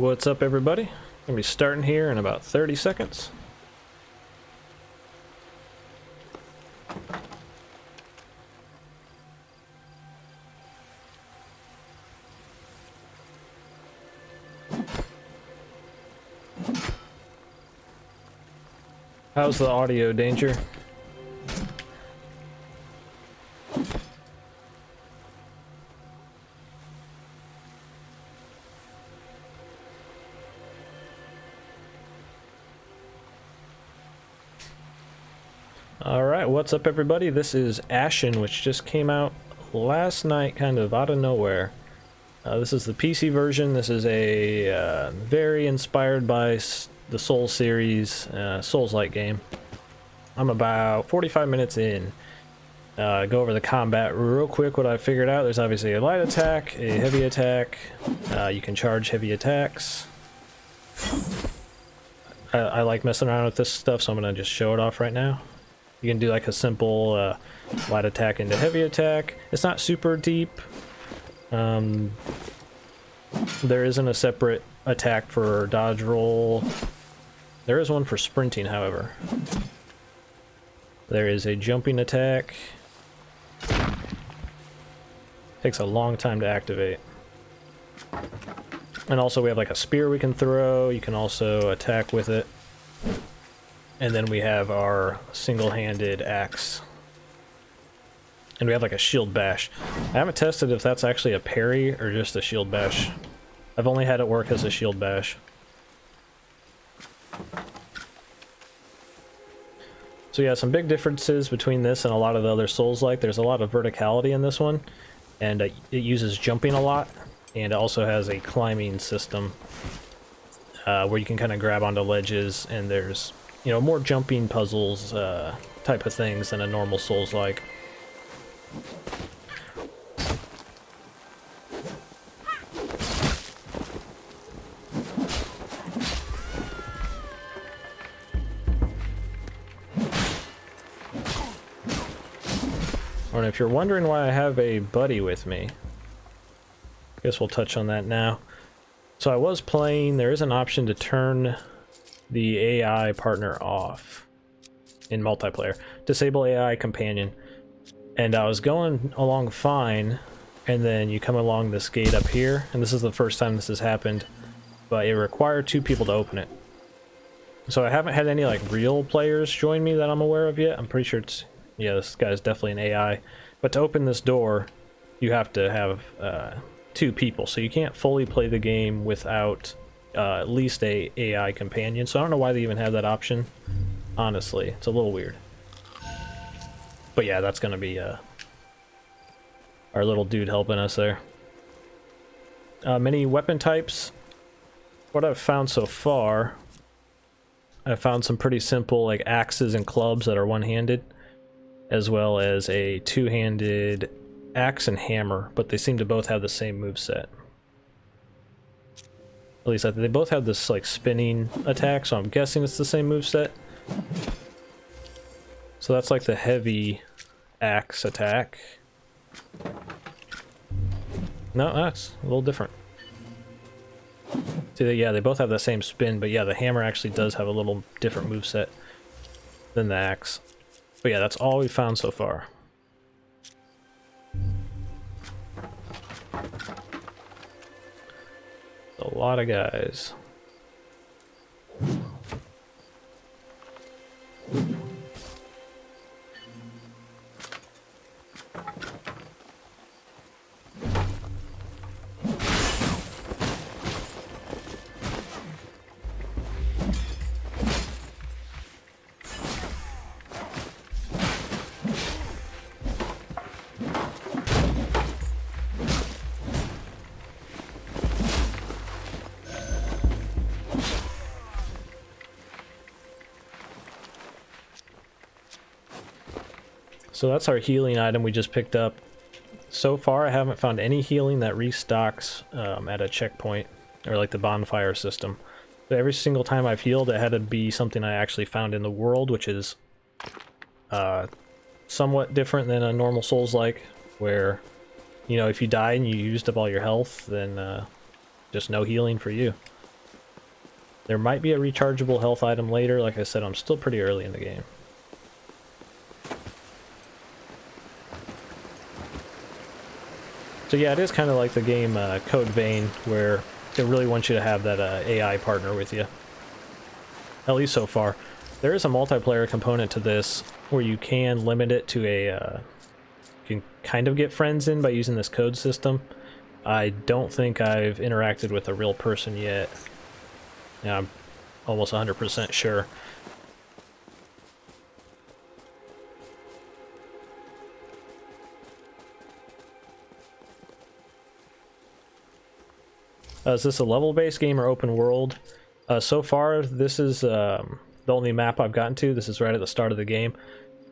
What's up, everybody? Gonna be starting here in about 30 seconds. How's the audio, Danger? Alright, what's up, everybody? This is Ashen, which just came out last night, kind of out of nowhere. This is the PC version. This is a very inspired by the Soul series, Soulslike game. I'm about 45 minutes in. Go over the combat real quick, what I figured out. There's obviously a light attack, a heavy attack. You can charge heavy attacks. I like messing around with this stuff, so I'm going to just show it off right now. You can do like a simple light attack into heavy attack. It's not super deep. There isn't a separate attack for dodge roll. There is one for sprinting, however. There is a jumping attack. Takes a long time to activate. And also we have like a spear we can throw. You can also attack with it. And then we have our single-handed axe. And we have like a shield bash. I haven't tested if that's actually a parry or just a shield bash. I've only had it work as a shield bash. So yeah, some big differences between this and a lot of the other Souls-like. There's a lot of verticality in this one, and it uses jumping a lot, and it also has a climbing system where you can kind of grab onto ledges, and there's, you know, more jumping puzzles type of things than a normal Souls-like. And if you're wondering why I have a buddy with me, I guess we'll touch on that now. So I was playing, there is an option to turn the AI partner off in multiplayer. Disable AI companion. And I was going along fine, and then you come along this gate up here, and this is the first time this has happened, but it required 2 people to open it. So I haven't had any like real players join me that I'm aware of yet. I'm pretty sure it's, yeah, this guy's definitely an AI. But to open this door, you have to have 2 people, so you can't fully play the game without at least a AI companion. So I don't know why they even have that option. Honestly, it's a little weird. But yeah, that's gonna be our little dude helping us there. Many weapon types. What I've found so far, I've found some pretty simple like axes and clubs that are one-handed, as well as a two-handed axe and hammer, but they seem to both have the same moveset. At least they both have this like spinning attack, so I'm guessing it's the same moveset. So that's like the heavy axe attack. No, that's a little different. See, yeah, they both have the same spin, but yeah, the hammer actually does have a little different moveset than the axe. But yeah, that's all we've found so far. A lot of guys. So that's our healing item we just picked up. So far, I haven't found any healing that restocks at a checkpoint, or like the bonfire system. But every single time I've healed, it had to be something I actually found in the world, which is somewhat different than a normal Souls-like, where, you know, if you die and you used up all your health, then just no healing for you. There might be a rechargeable health item later. Like I said, I'm still pretty early in the game. So yeah, it is kind of like the game Code Vein, where it really wants you to have that AI partner with you. At least so far. There is a multiplayer component to this where you can limit it to a... you can kind of get friends in by using this code system. I don't think I've interacted with a real person yet. Yeah, I'm almost 100% sure. Is this a level-based game or open world? So far, this is the only map I've gotten to. This is right at the start of the game.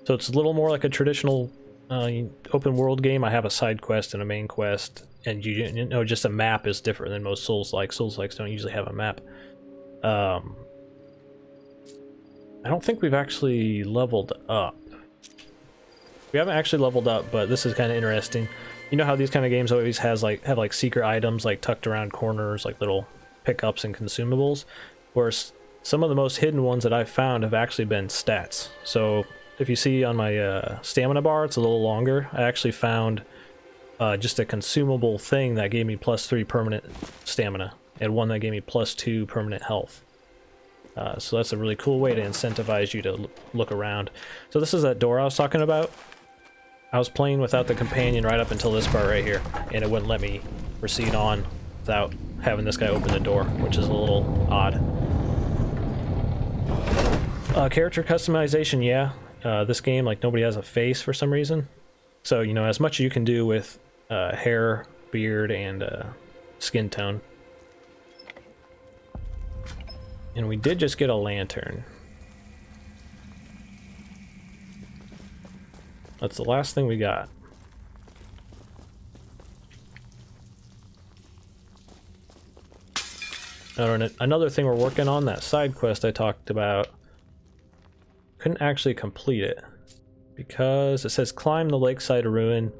So it's a little more like a traditional open world game. I have a side quest and a main quest, and you know, just a map is different than most Souls-like. Souls-likes don't usually have a map. I don't think we've actually leveled up. We haven't actually leveled up, but this is kind of interesting. You know how these kind of games always have like secret items like tucked around corners, like little pickups and consumables, where some of the most hidden ones that I've found have actually been stats. So if you see on my stamina bar, it's a little longer. I actually found just a consumable thing that gave me +3 permanent stamina, and one that gave me +2 permanent health. So that's a really cool way to incentivize you to look around. So this is that door I was talking about. I was playing without the companion right up until this part right here, and it wouldn't let me proceed on without having this guy open the door, which is a little odd. Character customization, yeah. This game, like, nobody has a face for some reason. So, you know, as much as you can do with hair, beard, and skin tone. And we did just get a lantern. That's the last thing we got. Another thing we're working on, that side quest I talked about, couldn't actually complete it because it says climb the lakeside ruin.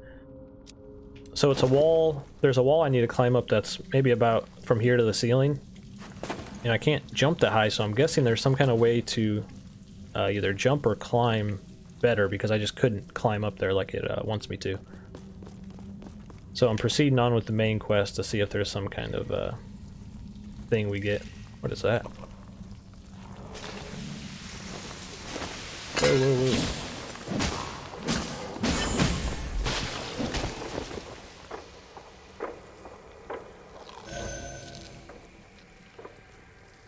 So it's a wall. There's a wall I need to climb up that's maybe about from here to the ceiling. And I can't jump that high, so I'm guessing there's some kind of way to either jump or climb better, because I just couldn't climb up there like it wants me to. So I'm proceeding on with the main quest to see if there's some kind of thing we get. What is that? Whoa, whoa, whoa.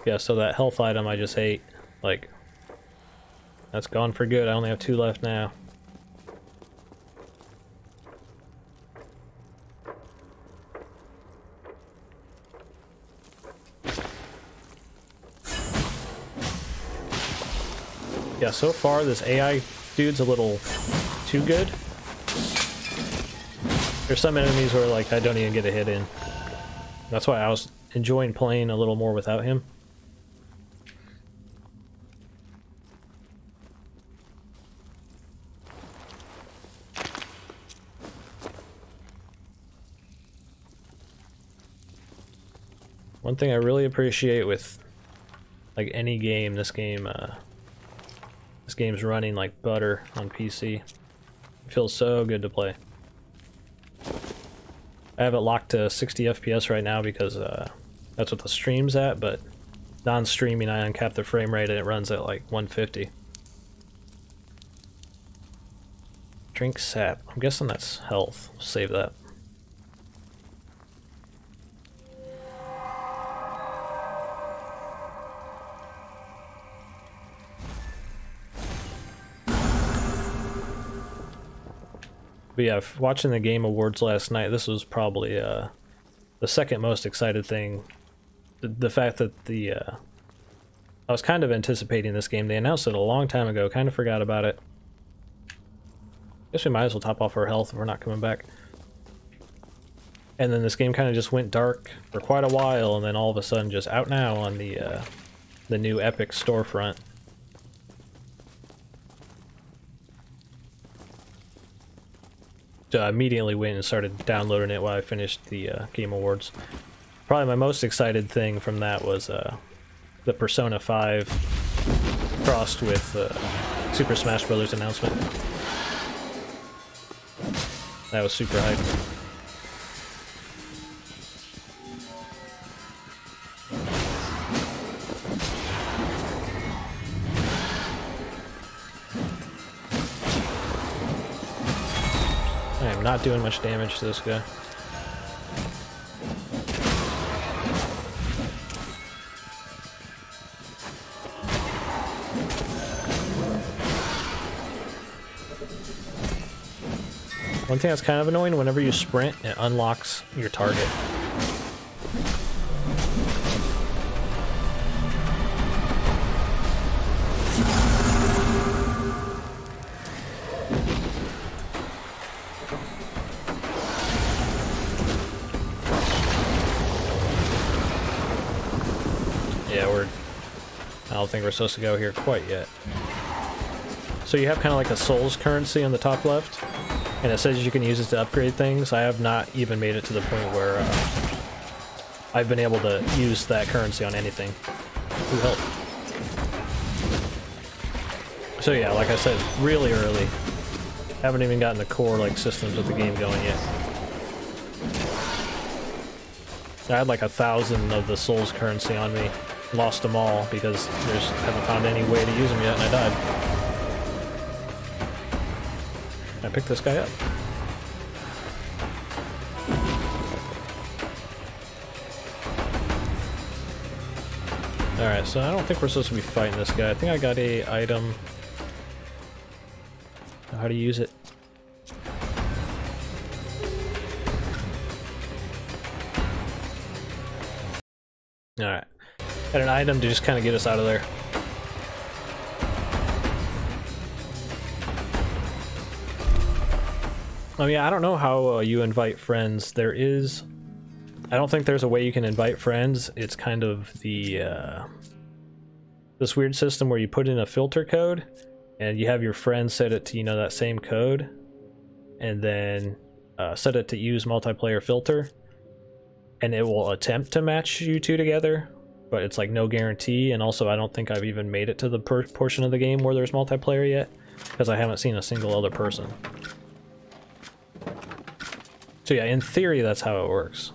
Yeah, so that health item I just ate, like, that's gone for good. I only have 2 left now. Yeah, so far this AI dude's a little too good. There's some enemies where, like, I don't even get a hit in. That's why I was enjoying playing a little more without him. One thing I really appreciate with, like, any game, this game's running like butter on PC. It feels so good to play. I have it locked to 60 FPS right now because that's what the stream's at, but non-streaming I uncap the frame rate and it runs at like 150. Drink sap. I'm guessing that's health. Save that. But yeah, watching the Game Awards last night, this was probably the second most excited thing. The fact that I was kind of anticipating this game. They announced it a long time ago, kind of forgot about it. Guess we might as well top off our health if we're not coming back. And then this game kind of just went dark for quite a while, and then all of a sudden just out now on the new Epic storefront. Immediately went and started downloading it while I finished the Game Awards. Probably my most excited thing from that was the Persona 5 crossed with Super Smash Bros. Announcement. That was super hype. I am not doing much damage to this guy. One thing that's kind of annoying, whenever you sprint, it unlocks your target. Yeah, I don't think we're supposed to go here quite yet. So you have kind of like a Souls currency on the top left, and it says you can use it to upgrade things. I have not even made it to the point where I've been able to use that currency on anything. Who help? So yeah, like I said, really early. Haven't even gotten the core like systems of the game going yet. I had like 1,000 of the Souls currency on me. Lost them all because haven't found any way to use them yet, and I died. I picked this guy up. Alright, so I don't think we're supposed to be fighting this guy. I think I got a item. How to use it. Alright. Got an item to just kind of get us out of there. Oh yeah, I don't know how you invite friends. I don't think there's a way you can invite friends. It's kind of this weird system where you put in a filter code and you have your friend set it to, you know, that same code, and then set it to use multiplayer filter, and it will attempt to match you two together, but it's like no guarantee. And also I don't think I've even made it to the portion of the game where there's multiplayer yet, because I haven't seen a single other person. So yeah, in theory, that's how it works.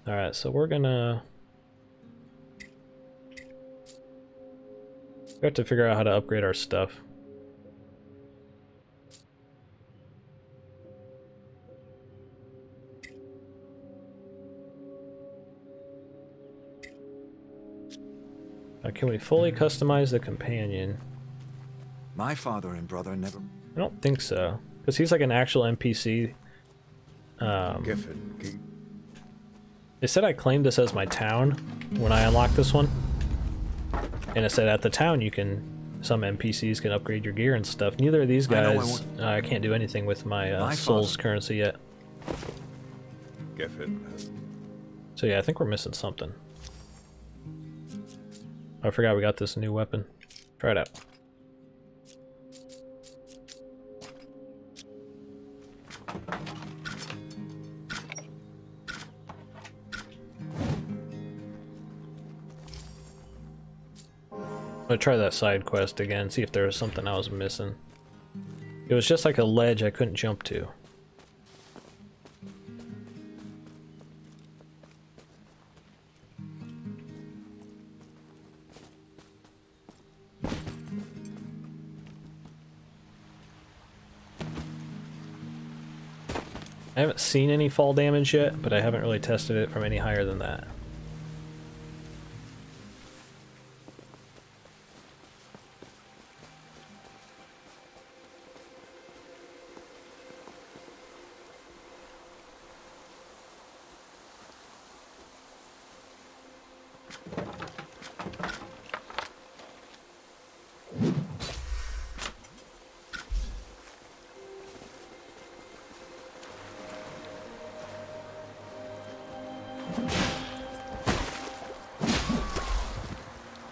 Alright, so we have to figure out how to upgrade our stuff. Can we fully customize the companion? My father and brother never... I don't think so, because he's like an actual NPC. They said I claimed this as my town when I unlocked this one, and it said at the town some NPCs can upgrade your gear and stuff. Neither of these guys, I can't do anything with my Souls currency yet. So yeah, I think we're missing something. I forgot we got this new weapon. Try it out. I'm gonna try that side quest again, see if there was something I was missing. It was just like a ledge I couldn't jump to. I haven't seen any fall damage yet, but I haven't really tested it from any higher than that.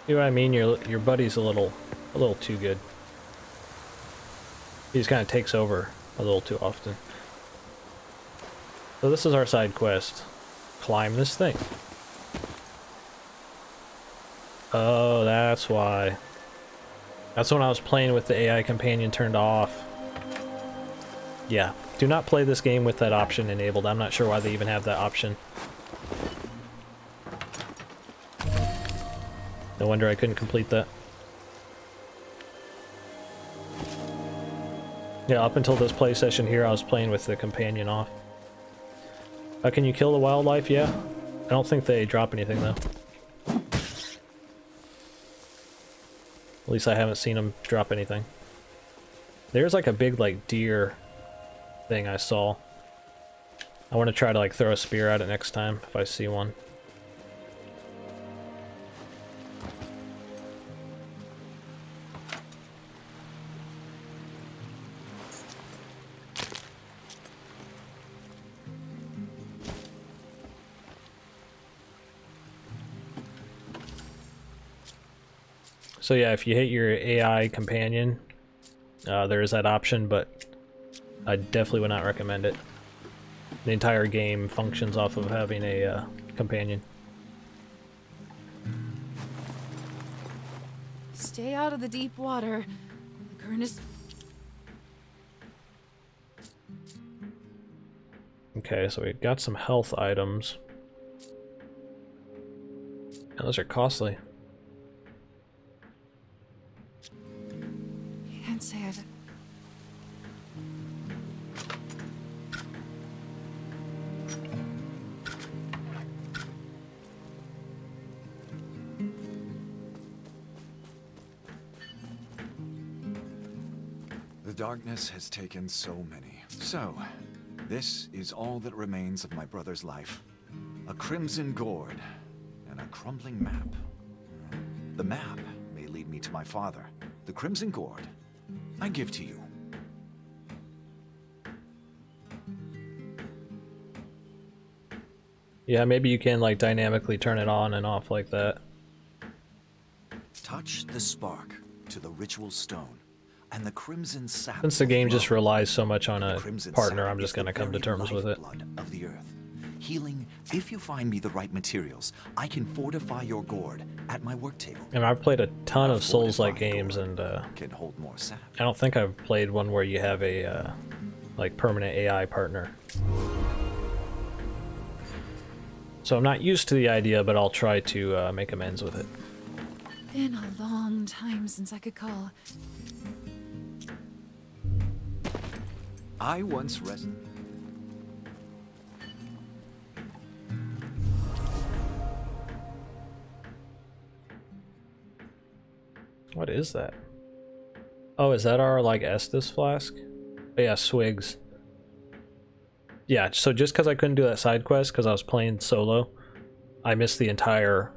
See what I mean? Your buddy's a little too good. He just kind of takes over a little too often. So this is our side quest. Climb this thing. Oh, that's why. That's when I was playing with the AI companion turned off. Yeah, do not play this game with that option enabled. I'm not sure why they even have that option. No wonder I couldn't complete that. Yeah, up until this play session here, I was playing with the companion off. Can you kill the wildlife? Yeah. I don't think they drop anything, though. At least I haven't seen them drop anything. There's like a big, like, deer thing I saw. I want to try to, like, throw a spear at it next time if I see one. So yeah, if you hate your AI companion, there is that option, but I definitely would not recommend it. The entire game functions off of having a companion. Stay out of the deep water. The current is... Okay, so we got some health items. And those are costly. Can't say I've... The darkness has taken so many. So, this is all that remains of my brother's life. A crimson gourd and a crumbling map. The map may lead me to my father. The crimson gourd, I give to you. Yeah, maybe you can like dynamically turn it on and off like that. Touch the spark to the ritual stone, and the crimson sap. Since the game just relies so much on a Crimson partner, sap I'm just is going to the come to very terms with it. lifeblood of the earth. Healing, if you find me the right materials, I can fortify your gourd at my work table. And I've played a ton A of Soulslike fortified games, gourd and can hold more sap. I don't think I've played one where you have a like permanent AI partner. So I'm not used to the idea, but I'll try to make amends with it. Been a long time since I could call. I once rested. What is that? Oh, is that our, like, Estus flask? Oh, yeah, swigs. Yeah, so just because I couldn't do that side quest because I was playing solo, I missed the entire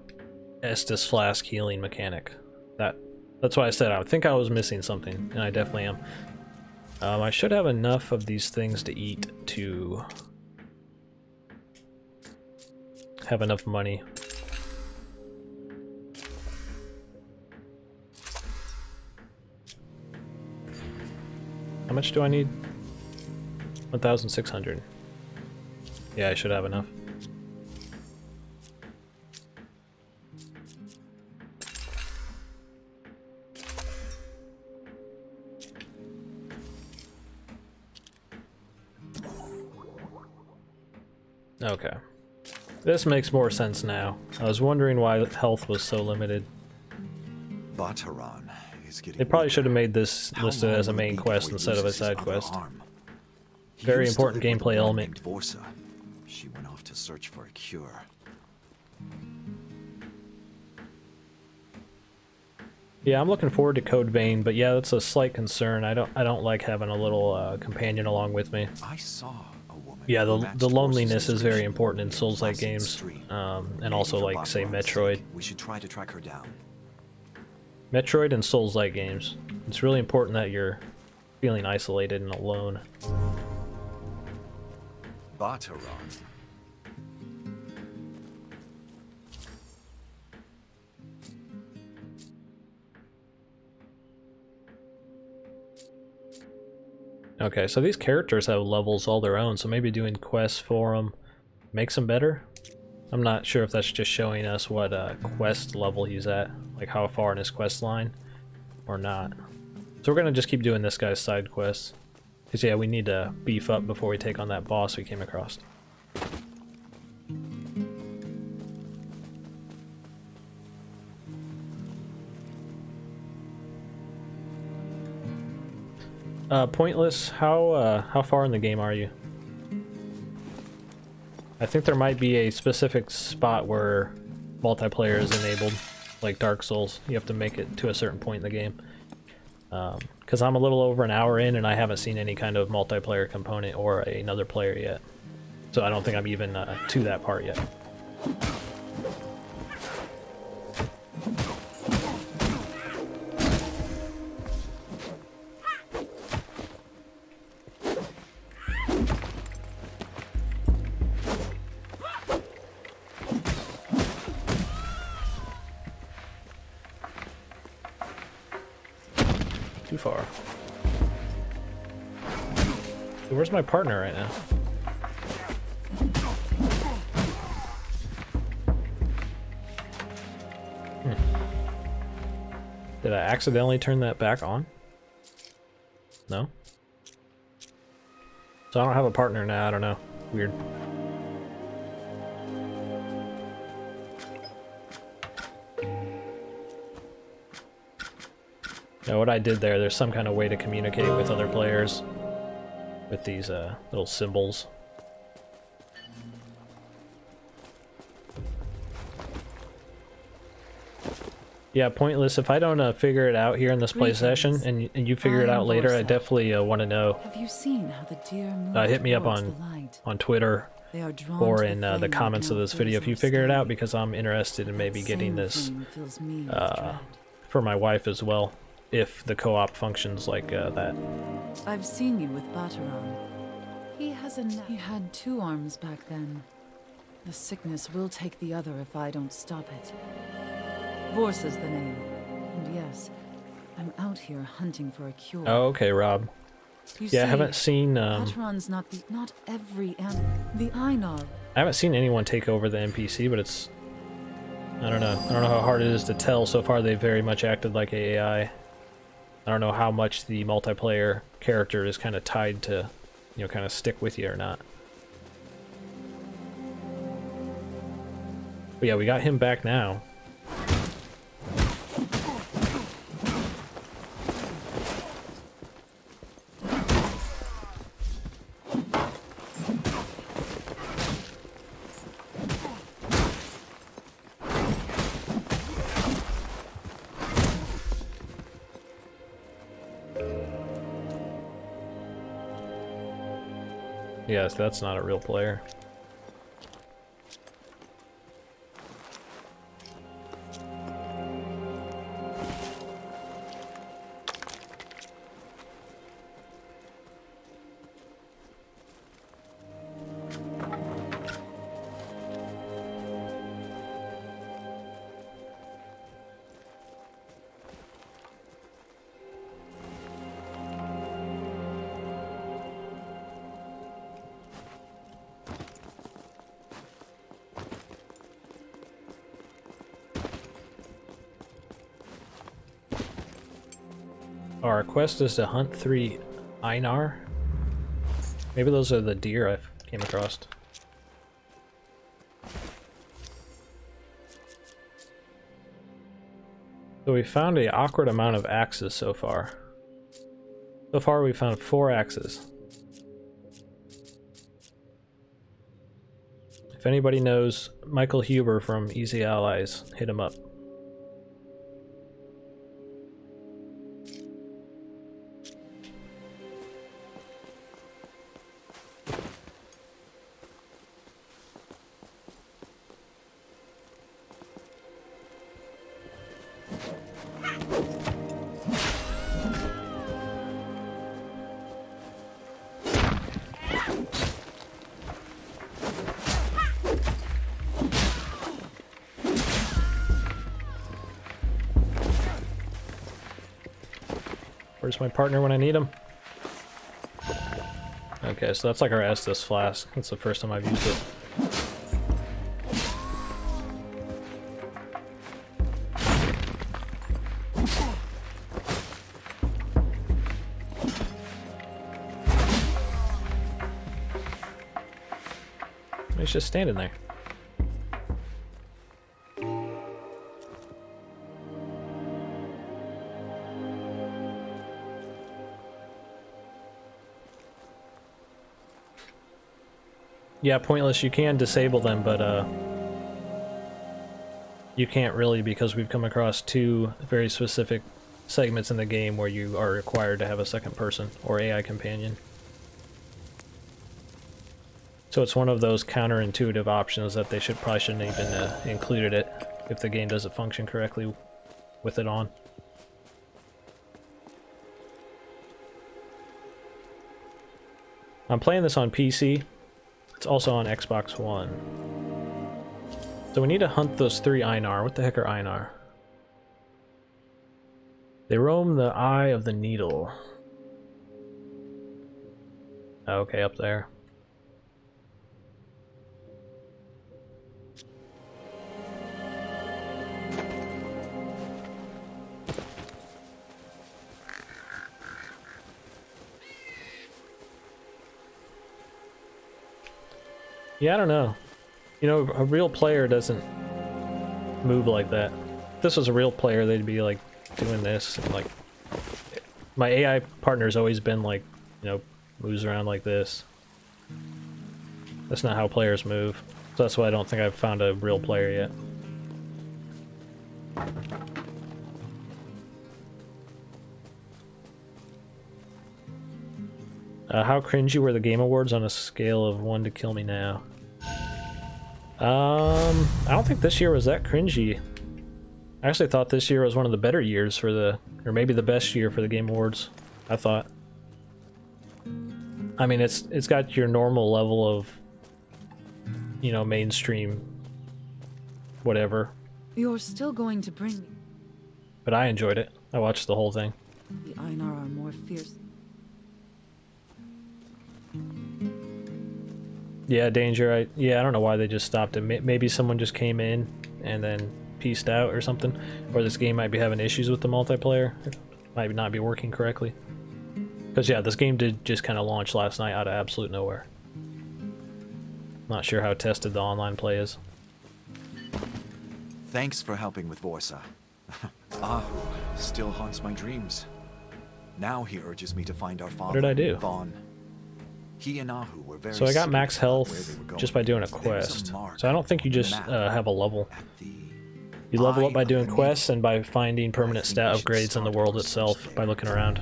Estus flask healing mechanic. That's why I said I would think I was missing something, and I definitely am. I should have enough of these things to eat to have enough money. How much do I need? 1,600. Yeah, I should have enough. Okay. This makes more sense now. I was wondering why health was so limited. Bataran is getting They probably weaker. should have made this How listed long as a will it main be quest before he instead of a loses his side other quest. arm? He Very used to important live with a gameplay woman element. named Vorsa. She went off to search for a cure. Yeah, I'm looking forward to Code Vein, but yeah, that's a slight concern. I don't like having a little companion along with me. I saw a woman. Yeah, who the matched loneliness Vorsa's is very description important in near Soulslike Placid games, Stream. and Maybe also for like, say, Bataran's Metroid. sake, we should try to track her down. Metroid and Soulslike games. It's really important that you're feeling isolated and alone. Bataran. Okay, so these characters have levels all their own, so maybe doing quests for them makes them better. I'm not sure if that's just showing us what quest level he's at, like how far in his quest line, or not. So we're gonna just keep doing this guy's side quests. Because yeah, we need to beef up before we take on that boss we came across. Pointless, how far in the game are you? I think there might be a specific spot where multiplayer is enabled, like Dark Souls. You have to make it to a certain point in the game. Because I'm a little over an hour in and I haven't seen any kind of multiplayer component or another player yet. So I don't think I'm even to that part yet. Too far. Where's my partner right now? Did I accidentally turn that back on? No? So I don't have a partner now, I don't know. Weird. Now what I did there's some kind of way to communicate with other players with these little symbols. Yeah, Pointless, if I don't figure it out here in this play session and you figure it out later, I definitely want to know. Have you seen how the deer move Hit me up towards the light? on Twitter or in the comments of this video if you figure it out, because I'm interested in maybe getting this for my wife as well, if the co-op functions like that. I've seen you with Bataran. He had 2 arms back then. The sickness will take the other if I don't stop it. Vorsa's the name. And yes, I'm out here hunting for a cure. Oh, okay, Rob. You Yeah, I see, haven't seen Bataran's not every the Einar. I haven't seen anyone take over the NPC, but it's I don't know how hard it is to tell. So far they've very much acted like AI. I don't know how much the multiplayer character is kind of tied to, you know, kind of stick with you or not. But yeah, we got him back now. Yes, that's not a real player. Our quest is to hunt 3 Einar. Maybe those are the deer I came across. So we found an awkward amount of axes so far. So far we found 4 axes. If anybody knows Michael Huber from Easy Allies, hit him up. Where's my partner when I need him? Okay, so that's like our Estus flask. That's the first time I've used it. He's just standing there. Yeah, pointless. You can disable them, but you can't really, because we've come across two very specific segments in the game where you are required to have a second person or AI companion. So it's one of those counterintuitive options that they probably shouldn't even included it if the game doesn't function correctly with it on. I'm playing this on PC. It's also on Xbox One. So we need to hunt those 3 Einar. What the heck are Einar? They roam the eye of the needle. Okay, up there. Yeah, I don't know. You know, a real player doesn't move like that. If this was a real player, they'd be like doing this. And, like, my AI partner's always been like, you know, moves around like this. That's not how players move. So that's why I don't think I've found a real player yet. How cringy were the Game Awards on a scale of 1 to kill me now? I don't think this year was that cringy. I actually thought this year was one of the better years for the, or maybe the best year for the Game Awards, I thought. I mean, it's got your normal level of, you know, mainstream whatever. You're still going to bring me. But I enjoyed it. I watched the whole thing. The Einar are more fierce. Yeah, Danger, I don't know why they just stopped it. Maybe someone just came in and then pieced out or something. Or this game might be having issues with the multiplayer. It might not be working correctly. Because yeah, this game did just kind of launch last night out of absolute nowhere. Not sure how tested the online play is. Thanks for helping with Vorsa. Ahu still haunts my dreams. Now he urges me to find our father, What did I do? Vaughn. He and Ahu were very So I got secretive max about health where they were going. just by doing a There was quest. mark So I don't think you on the just map have a level. at the You level up by eye of doing the quests needle. and by finding permanent I think stat we should upgrades in the start world our search itself by there. looking around.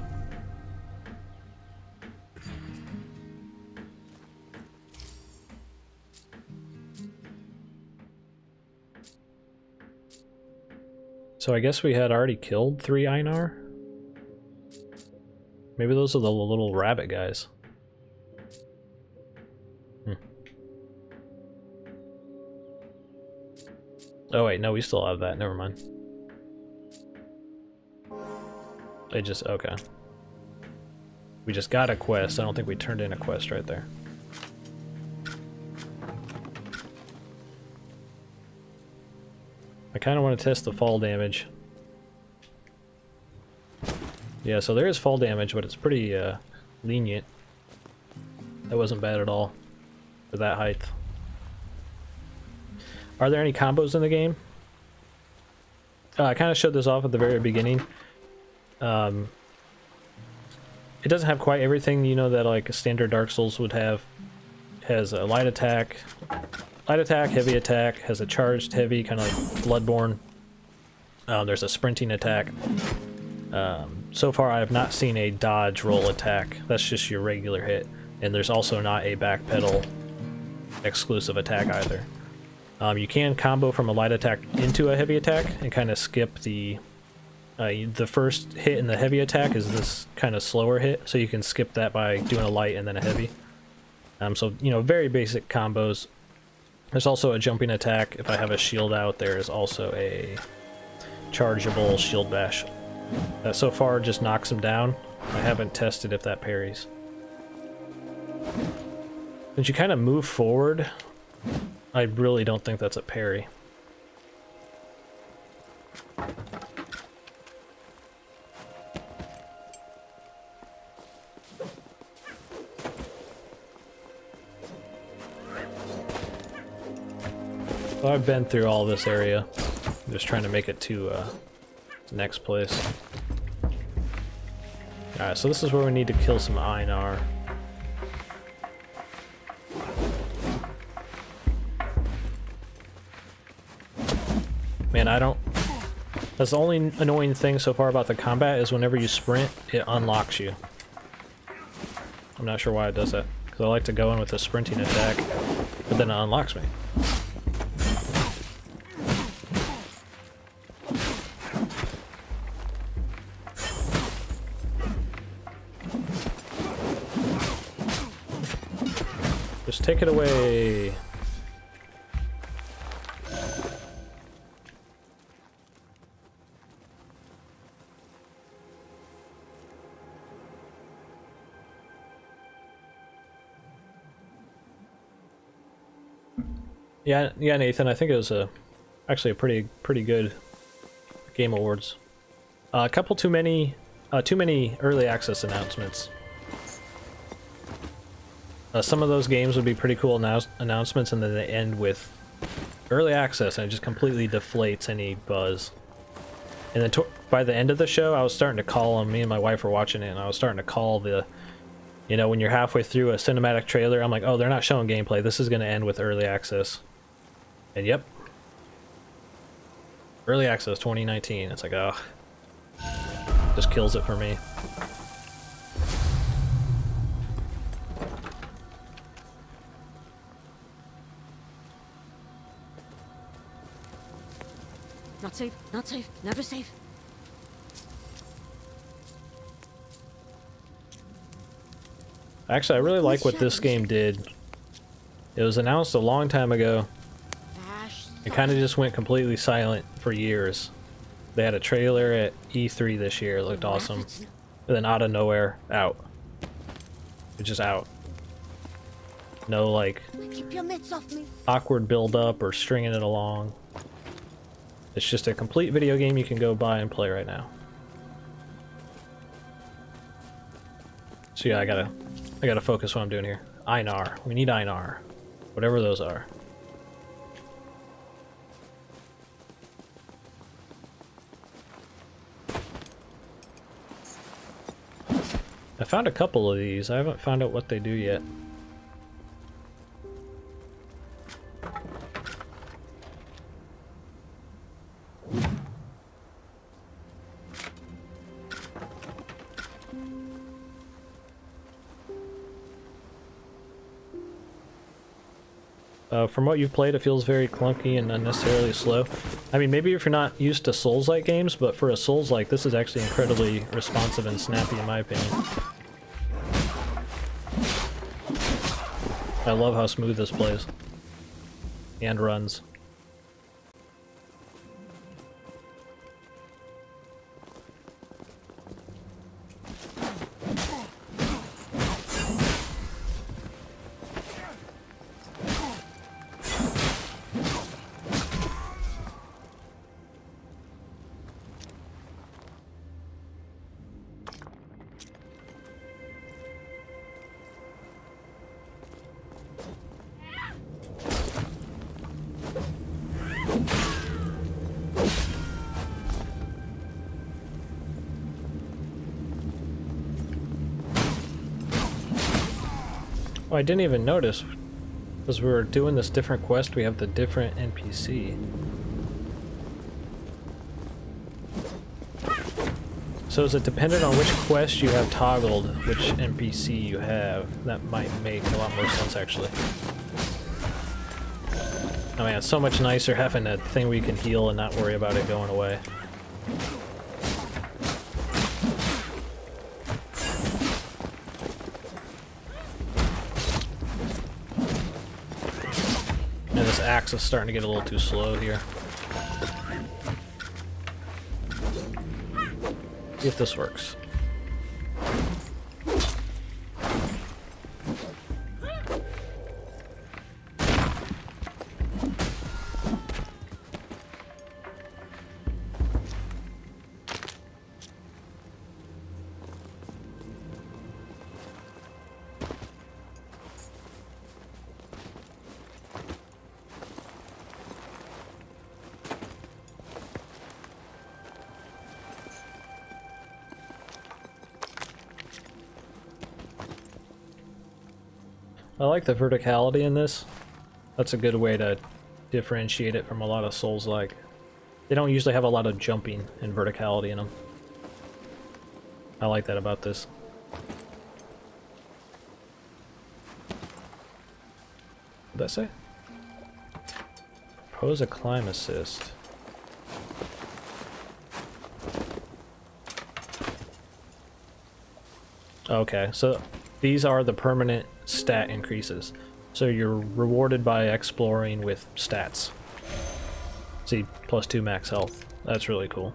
So I guess we had already killed 3 Einar? Maybe those are the little rabbit guys. Oh wait, no, we still have that. Never mind. They just... okay. We just got a quest. I don't think we turned in a quest right there. I kind of want to test the fall damage. Yeah, so there is fall damage, but it's pretty lenient. That wasn't bad at all for that height. Are there any combos in the game? I kind of showed this off at the very beginning. It doesn't have quite everything, you know, that like a standard Dark Souls would have. It has a light attack, heavy attack, has a charged heavy, kind of like Bloodborne. There's a sprinting attack. So far I have not seen a dodge roll attack. That's just your regular hit. And there's also not a backpedal exclusive attack either. You can combo from a light attack into a heavy attack and kind of skip the first hit in the heavy attack is this kind of slower hit, so you can skip that by doing a light and then a heavy. So, you know, very basic combos. There's also a jumping attack. If I have a shield out, there is also a chargeable shield bash. That so far just knocks him down. I haven't tested if that parries. Since you kind of move forward, I really don't think that's a parry. So I've been through all this area. I'm just trying to make it to the next place. Alright, so this is where we need to kill some Einar. Man, I don't... That's the only annoying thing so far about the combat is whenever you sprint, it unlocks you. I'm not sure why it does that. Because I like to go in with a sprinting attack, but then it unlocks me. Just take it away. Yeah, Nathan. I think it was actually a pretty good Game Awards. A couple too many early access announcements. Some of those games would be pretty cool announcements, and then they end with early access, and it just completely deflates any buzz. And then by the end of the show, I was starting to call them. Me and my wife were watching it, and I was starting to call the, you know, when you're halfway through a cinematic trailer, I'm like, oh, they're not showing gameplay. This is going to end with early access. And yep. Early access 2019. It's like, oh. Just kills it for me. Not safe, not safe, never safe. Actually, I really like what this game did. It was announced a long time ago. It kind of just went completely silent for years. They had a trailer at E3 this year. It looked awesome. And then out of nowhere, out. It's just out. No, like, Keep your mitts off me. awkward build-up or stringing it along. It's just a complete video game you can go buy and play right now. So yeah, I gotta focus what I'm doing here. Einar. We need Einar. Whatever those are. I found a couple of these. I haven't found out what they do yet. From what you've played, it feels very clunky and unnecessarily slow. I mean, maybe if you're not used to Soulslike games, but for a Soulslike, this is actually incredibly responsive and snappy in my opinion. I love how smooth this plays. And runs. Oh, I didn't even notice. As we were doing this different quest, we have the different NPC. So is it dependent on which quest you have toggled, which NPC you have? That might make a lot more sense, actually. Oh man, it's so much nicer having a thing where you can heal and not worry about it going away. And this axe is starting to get a little too slow here. See if this works. I like the verticality in this. That's a good way to differentiate it from a lot of Souls-like. They don't usually have a lot of jumping and verticality in them. I like that about this. What did that say? Pose a climb assist. Okay, so these are the permanent stat increases. So you're rewarded by exploring with stats. See, +2 max health. That's really cool.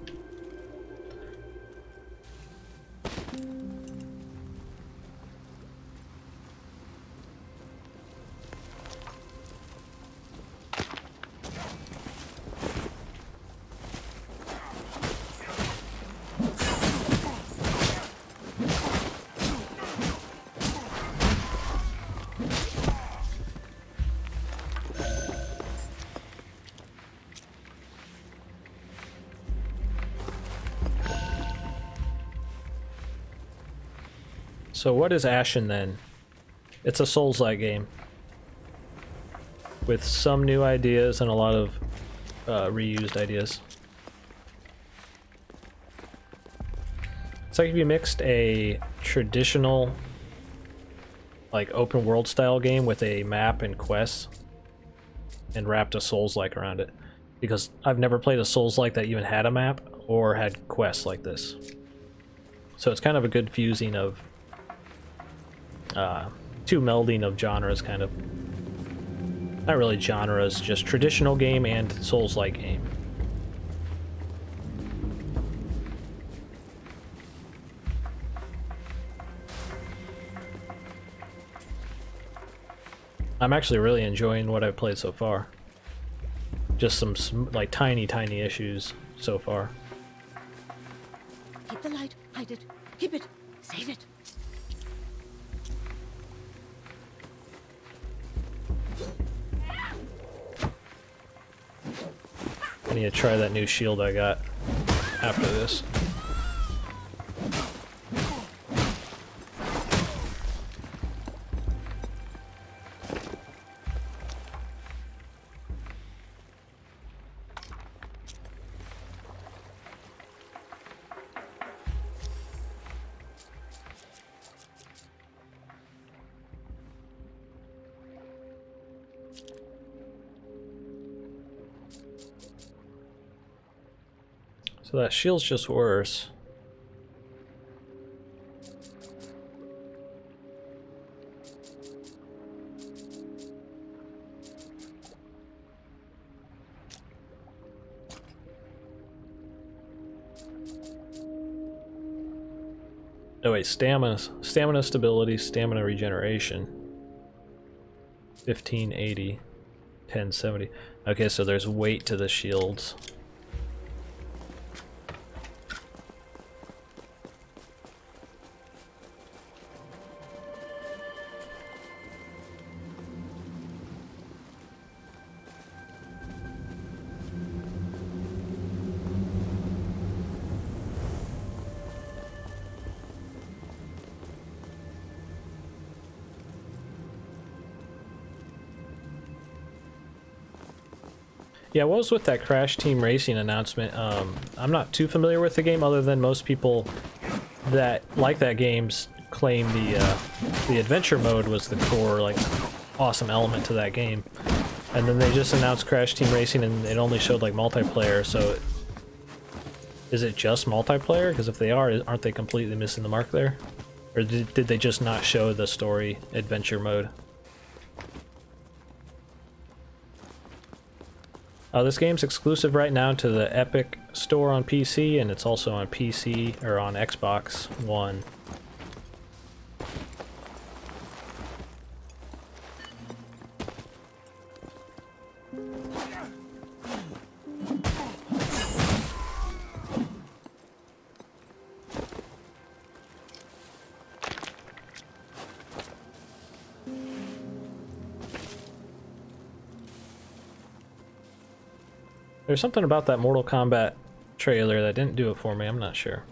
So what is Ashen then? It's a Souls-like game with some new ideas and a lot of reused ideas. It's like if you mixed a traditional like open world style game with a map and quests and wrapped a Souls-like around it. Because I've never played a Souls-like that even had a map or had quests like this. So it's kind of a good fusing of two melding of genres, kind of. Not really genres, just traditional game and Souls-like game. I'm actually really enjoying what I've played so far. Just some like tiny issues so far. Keep the light. Hide it. Keep it. Save it. I need to try that new shield I got after this. So that shield's just worse. Oh wait, stamina stability, stamina regeneration. 1580, 1070. Okay, so there's weight to the shields. Yeah, what was with that Crash Team Racing announcement? I'm not too familiar with the game, other than most people that like that game claim the adventure mode was the core, like, awesome element to that game. And then they just announced Crash Team Racing and it only showed like multiplayer, so is it just multiplayer? Because if they are, aren't they completely missing the mark there? Or did they just not show the story adventure mode? This game's exclusive right now to the Epic Store on PC, and it's also on PC, or on Xbox One. There's something about that Mortal Kombat trailer that didn't do it for me, I'm not sure.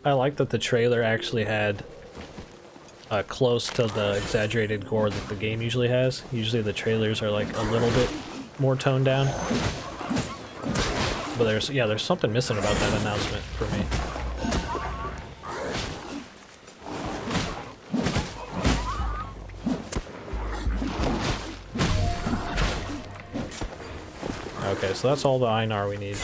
I like that the trailer actually had close to the exaggerated gore that the game usually has. Usually the trailers are like a little bit more toned down. But there's something missing about that announcement for me. Okay, so that's all the Einar we need.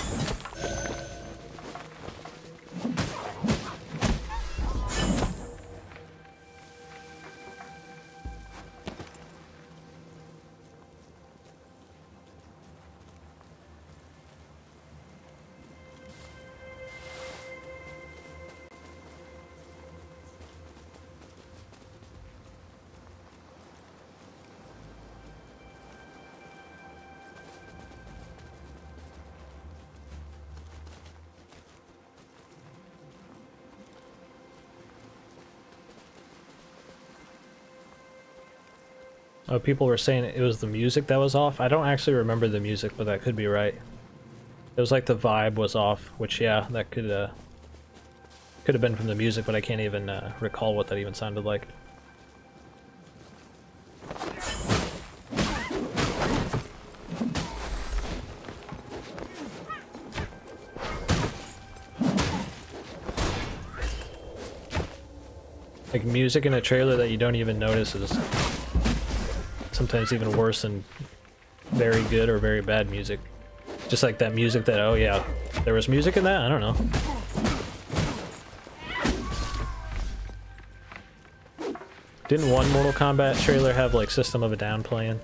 Oh, people were saying it was the music that was off. I don't actually remember the music, but that could be right. It was like the vibe was off, which, yeah, that could have been from the music, but I can't even recall what that even sounded like. Like, music in a trailer that you don't even notice is sometimes even worse than very good or very bad music. Just like that music that, oh yeah, there was music in that? I don't know. Didn't one Mortal Kombat trailer have like System of a Down playing?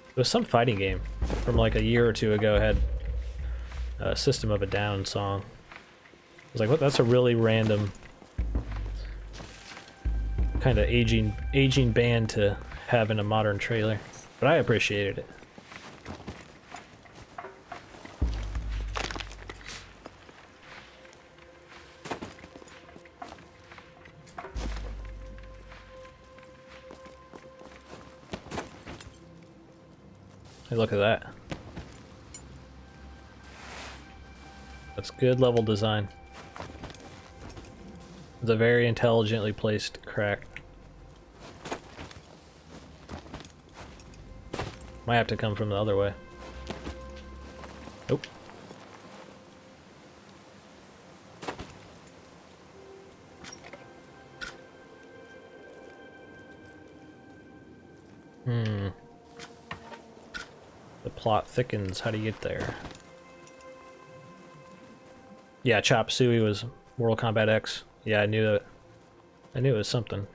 It was some fighting game from like a year or two ago had a System of a Down song. I was like, what? That's a really random kind of aging band to have in a modern trailer, but I appreciated it. Hey, look at that. That's good level design. It's a very intelligently placed crack. Might have to come from the other way. Nope. The plot thickens. How do you get there? Yeah, Chop Suey was Mortal Kombat X. Yeah, I knew it. I knew it was something.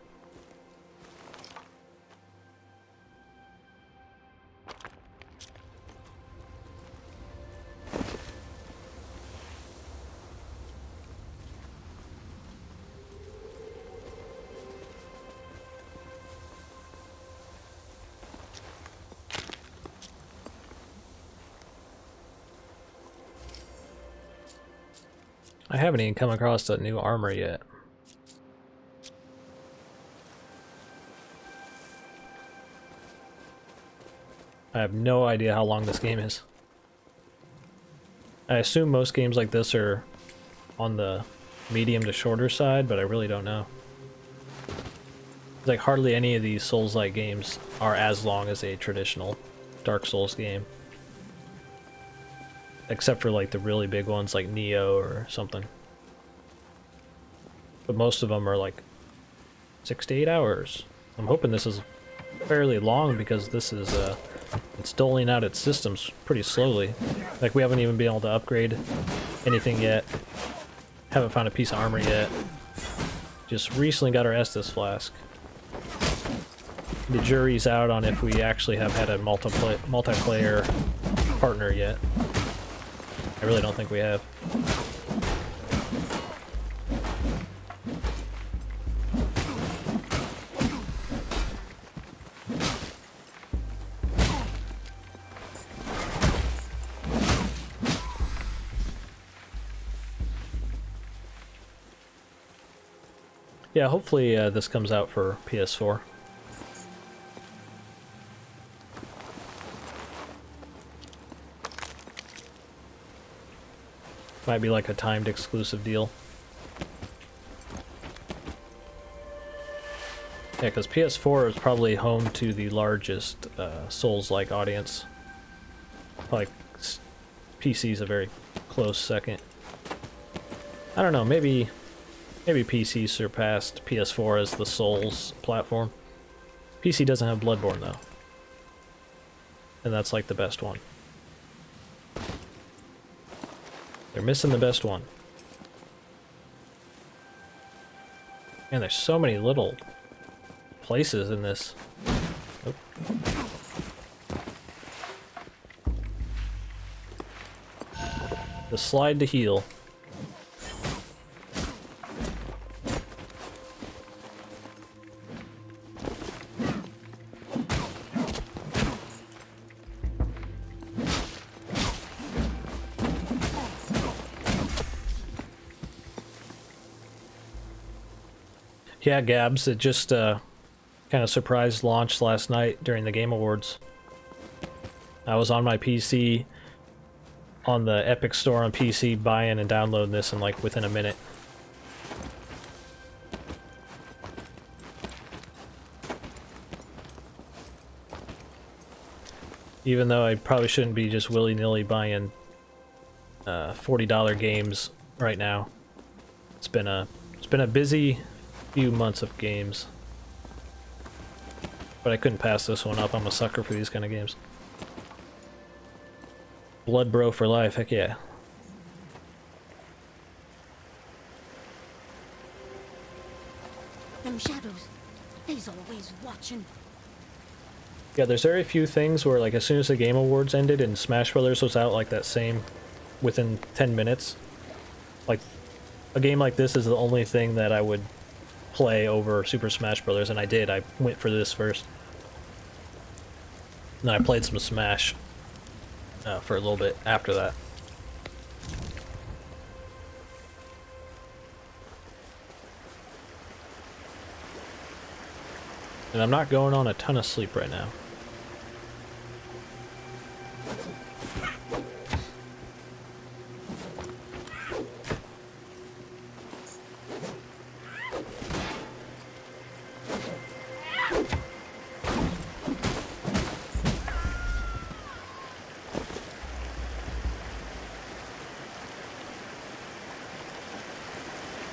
I haven't even come across the new armor yet. I have no idea how long this game is. I assume most games like this are on the medium to shorter side, but I really don't know. Like hardly any of these Souls-like games are as long as a traditional Dark Souls game. Except for like the really big ones like Neo or something. But most of them are like 6 to 8 hours. I'm hoping this is fairly long because this is it's doling out its systems pretty slowly. Like we haven't even been able to upgrade anything yet. Haven't found a piece of armor yet. Just recently got our Estus flask. The jury's out on if we actually have had a multiplayer partner yet. I really don't think we have. Yeah, hopefully this comes out for PS4. might be like a timed exclusive deal. Yeah, because PS4 is probably home to the largest Souls-like audience. Like, PC is a very close second. I don't know, maybe PC surpassed PS4 as the Souls platform. PC doesn't have Bloodborne though. And that's like the best one. They're missing the best one. Man, there's so many little places in this. Oh. The slide to heal. Yeah, Gabs, it just kind of surprise launched last night during the Game Awards. I was on my PC on the Epic Store on PC buying and downloading this in like within a minute. Even though I probably shouldn't be just willy-nilly buying $40 games right now. It's been a busy few months of games. But I couldn't pass this one up. I'm a sucker for these kind of games. Blood Bro for life, heck yeah. Them shadows, they's always watching. Yeah, there's very few things where like as soon as the Game Awards ended and Smash Brothers was out like that same within 10 minutes. Like a game like this is the only thing that I would play over Super Smash Brothers, and I did. I went for this first. And then I played some Smash for a little bit after that. And I'm not going on a ton of sleep right now.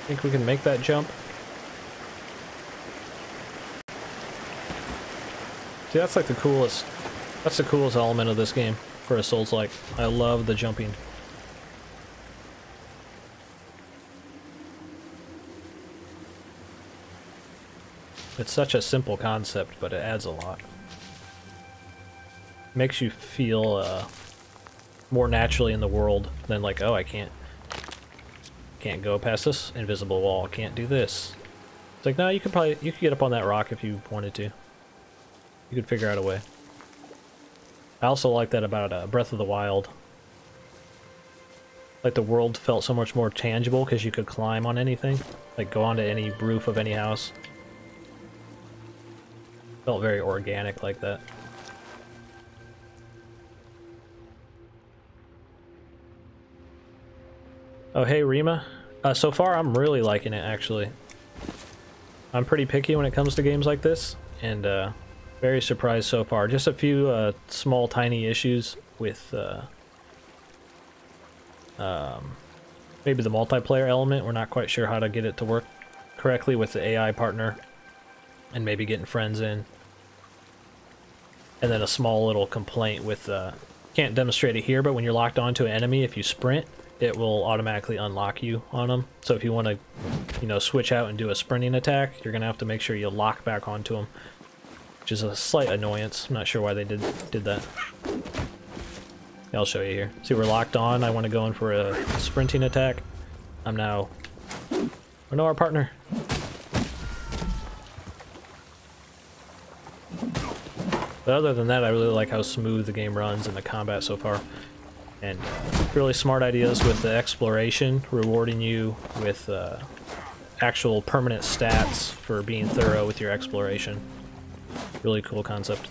Think we can make that jump? See, that's like the coolest element of this game for a Souls-like. I love the jumping. It's such a simple concept, but it adds a lot. Makes you feel more naturally in the world than like, oh, I can't go past this invisible wall, can't do this. It's like, no, you could get up on that rock if you wanted to. You could figure out a way. I also like that about Breath of the Wild. Like the world felt so much more tangible because you could climb on anything. Like go onto any roof of any house. Felt very organic like that. Oh, hey, Rima. So far, I'm really liking it, actually. I'm pretty picky when it comes to games like this, and very surprised so far. Just a few small, tiny issues with maybe the multiplayer element. We're not quite sure how to get it to work correctly with the AI partner, and maybe getting friends in. And then a small little complaint with, can't demonstrate it here, but when you're locked onto an enemy, if you sprint, it will automatically unlock you on them. So if you want to, you know, switch out and do a sprinting attack, you're going to have to make sure you lock back onto them, which is a slight annoyance. I'm not sure why they did that. I'll show you here. See, we're locked on. I want to go in for a sprinting attack. I'm now... Oh no, our partner. But other than that, I really like how smooth the game runs and the combat so far. And really smart ideas with the exploration, rewarding you with actual permanent stats for being thorough with your exploration. Really cool concept.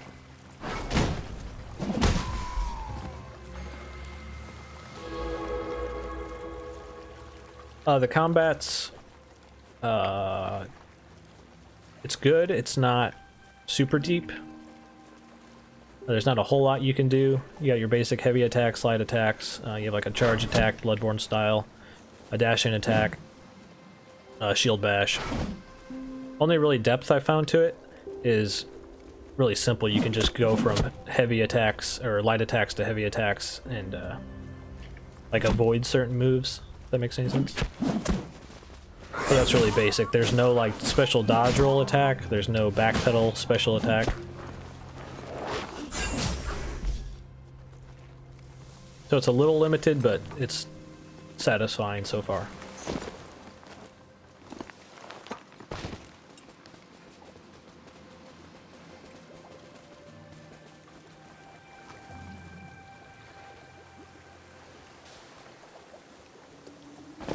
The combat's it's good. It's not super deep. There's not a whole lot you can do. You got your basic heavy attacks, light attacks. You have like a charge attack, Bloodborne style, a dash-in attack, shield bash. Only really depth I found to it is really simple. You can just go from heavy attacks or light attacks to heavy attacks and like avoid certain moves. If that makes any sense. But that's really basic. There's no like special dodge roll attack. There's no backpedal special attack. So it's a little limited, but it's satisfying so far.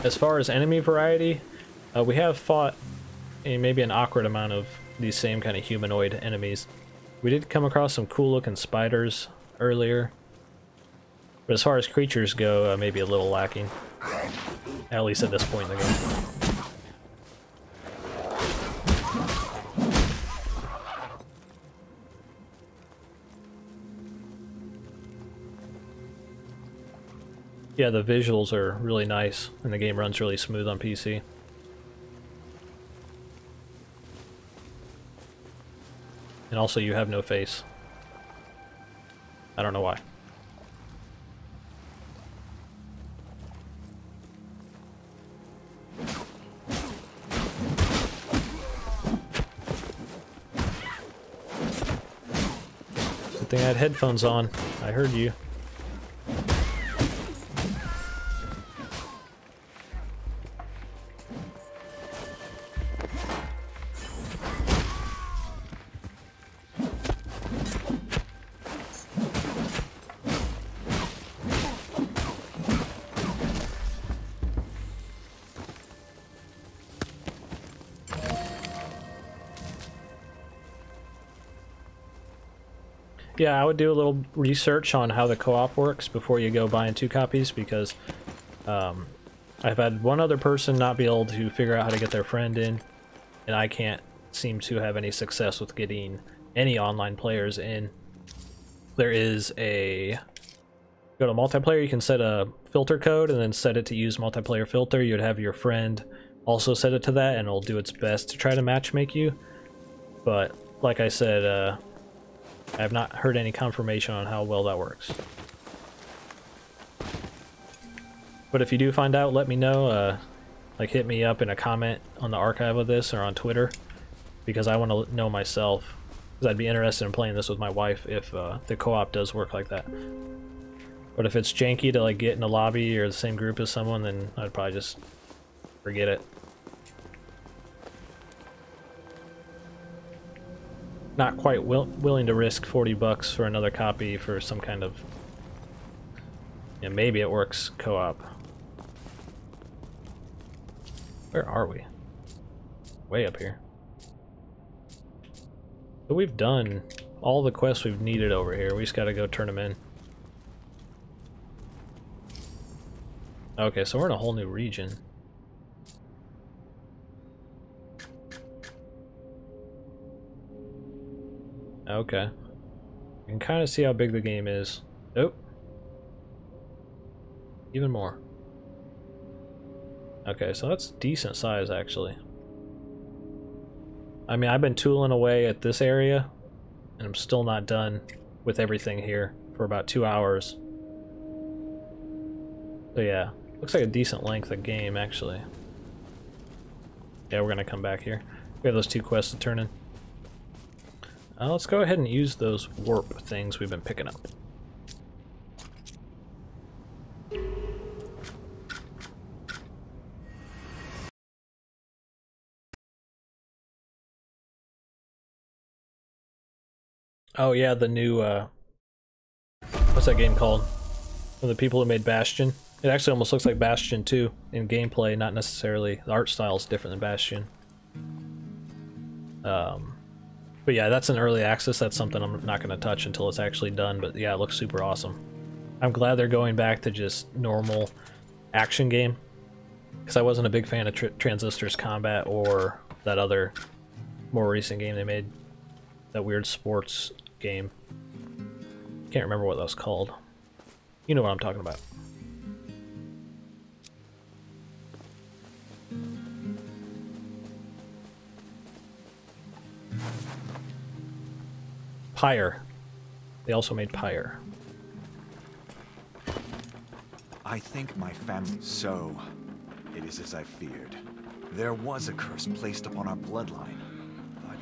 As far as enemy variety, we have fought maybe an awkward amount of these same kind of humanoid enemies. We did come across some cool looking spiders earlier. But as far as creatures go, maybe a little lacking. At least at this point in the game. Yeah, the visuals are really nice, and the game runs really smooth on PC. And also, you have no face. I don't know why. Good thing I had headphones on. I heard you. Yeah, I would do a little research on how the co-op works before you go buying 2 copies, because I've had one other person not be able to figure out how to get their friend in, and I can't seem to have any success with getting any online players in. There is a... Go to multiplayer, you can set a filter code and then set it to use multiplayer filter. You'd have your friend also set it to that, and it'll do its best to try to matchmake you. But, like I said, I have not heard any confirmation on how well that works. But if you do find out, let me know. Like, hit me up in a comment on the archive of this or on Twitter, because I want to know myself. Because I'd be interested in playing this with my wife if the co-op does work like that. But if it's janky to like get in a lobby or the same group as someone, then I'd probably just forget it. Not quite willing to risk 40 bucks for another copy for some kind of... Yeah, maybe it works co-op. Where are we? Way up here. But we've done all the quests we've needed over here. We just gotta go turn them in. Okay, so we're in a whole new region. Okay. You can kind of see how big the game is. Oh. Even more. Okay, so that's decent size, actually. I mean, I've been tooling away at this area, and I'm still not done with everything here for about 2 hours. So yeah, looks like a decent length of game, actually. Yeah, we're gonna come back here. We have those 2 quests to turn in. Let's go ahead and use those warp things we've been picking up. Oh yeah, the new, what's that game called? From the people who made Bastion. It actually almost looks like Bastion 2 in gameplay, not necessarily. The art style is different than Bastion. But yeah, that's an early access. That's something I'm not going to touch until it's actually done. But yeah, it looks super awesome. I'm glad they're going back to just normal action game. Because I wasn't a big fan of Transistor's combat or that other more recent game they made. That weird sports game. Can't remember what that was called. You know what I'm talking about. Pyre. They also made Pyre. I think my family... So, it is as I feared. There was a curse placed upon our bloodline. But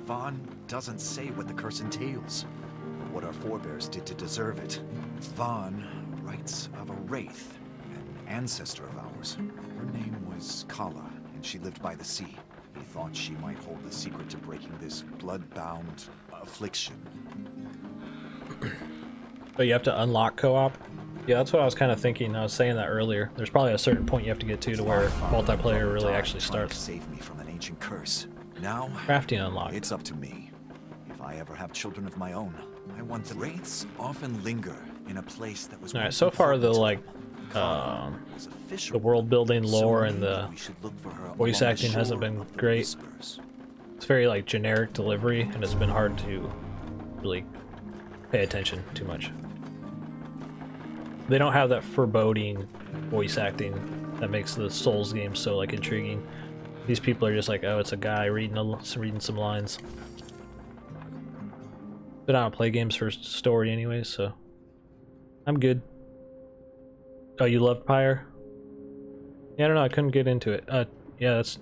Vaughn doesn't say what the curse entails, or what our forebears did to deserve it. Vaughn writes of a wraith, an ancestor of ours. Her name was Kala, and she lived by the sea. He thought she might hold the secret to breaking this blood-bound affliction. But you have to unlock co-op? Yeah, that's what I was kind of thinking. I was saying that earlier. There's probably a certain point you have to get to where multiplayer really actually starts. Save me from an ancient curse. Now, Crafting unlocked. It's up to me. If I ever have children of my own, I want the wraiths often linger in a place that was. Alright, so far the the world building, lore, and the voice acting hasn't been great. It's very like generic delivery, and it's been hard to really pay attention too much. They don't have that foreboding voice acting that makes the Souls games so like intriguing. These people are just like, oh, it's a guy reading some lines. But I don't play games for story anyways, so I'm good. Oh, you love Pyre? Yeah, I don't know, I couldn't get into it. Yeah, that's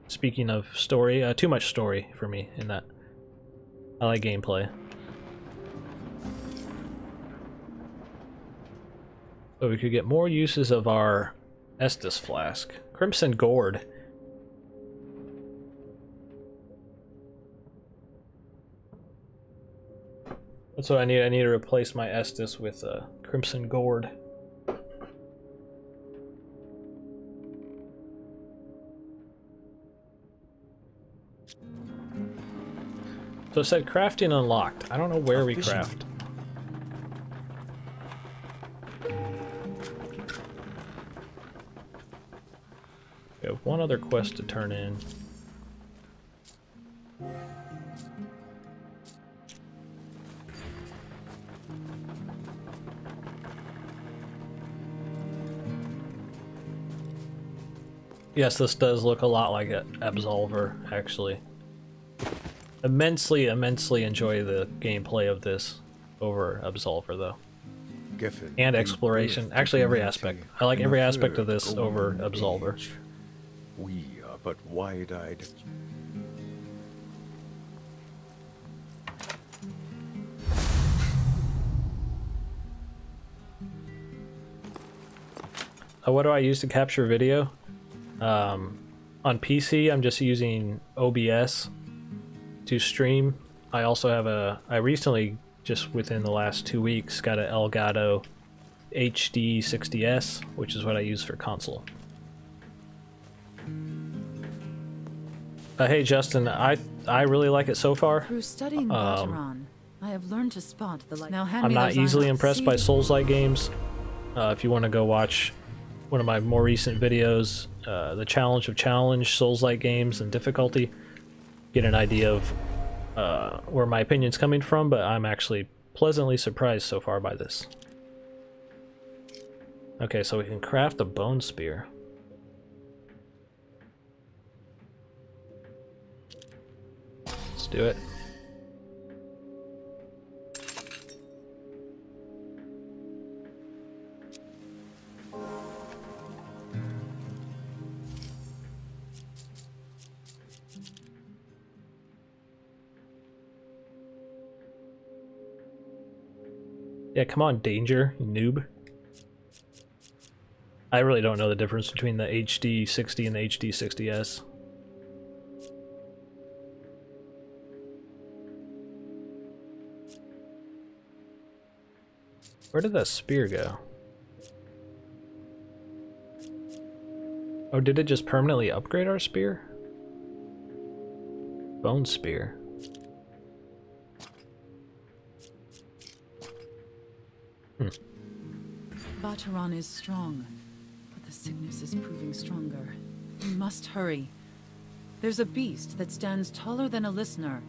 speaking of story, too much story for me in that. I like gameplay. So we could get more uses of our Estus flask. Crimson Gourd. That's what I need. I need to replace my Estus with Crimson Gourd. So it said crafting unlocked. I don't know where we craft. We have one other quest to turn in. Yes, this does look a lot like Absolver, actually. Immensely enjoy the gameplay of this over Absolver, though. And exploration. Actually, every aspect. I like every aspect of this over Absolver. We are but wide-eyed. What do I use to capture video? On PC, I'm just using OBS to stream. I also have I recently, just within the last 2 weeks, got an Elgato HD 60S, which is what I use for console. Hey Justin, I really like it so far. Through studying Battaran, I have learned to spot the light. Now hand I'm me not those easily items. impressed by Soulslike games. If you want to go watch one of my more recent videos, the Challenge of Challenge, Soulslike games and difficulty, get an idea of where my opinion's coming from, but I'm actually pleasantly surprised so far by this. Okay, so we can craft a bone spear. Let's do it. Yeah, come on, Danger, you noob. I really don't know the difference between the HD 60 and the HD 60S. Where did that spear go? Oh, did it just permanently upgrade our spear? Bone spear. Battaran is strong, but the sickness is proving stronger. We must hurry. There's a beast that stands taller than a listener.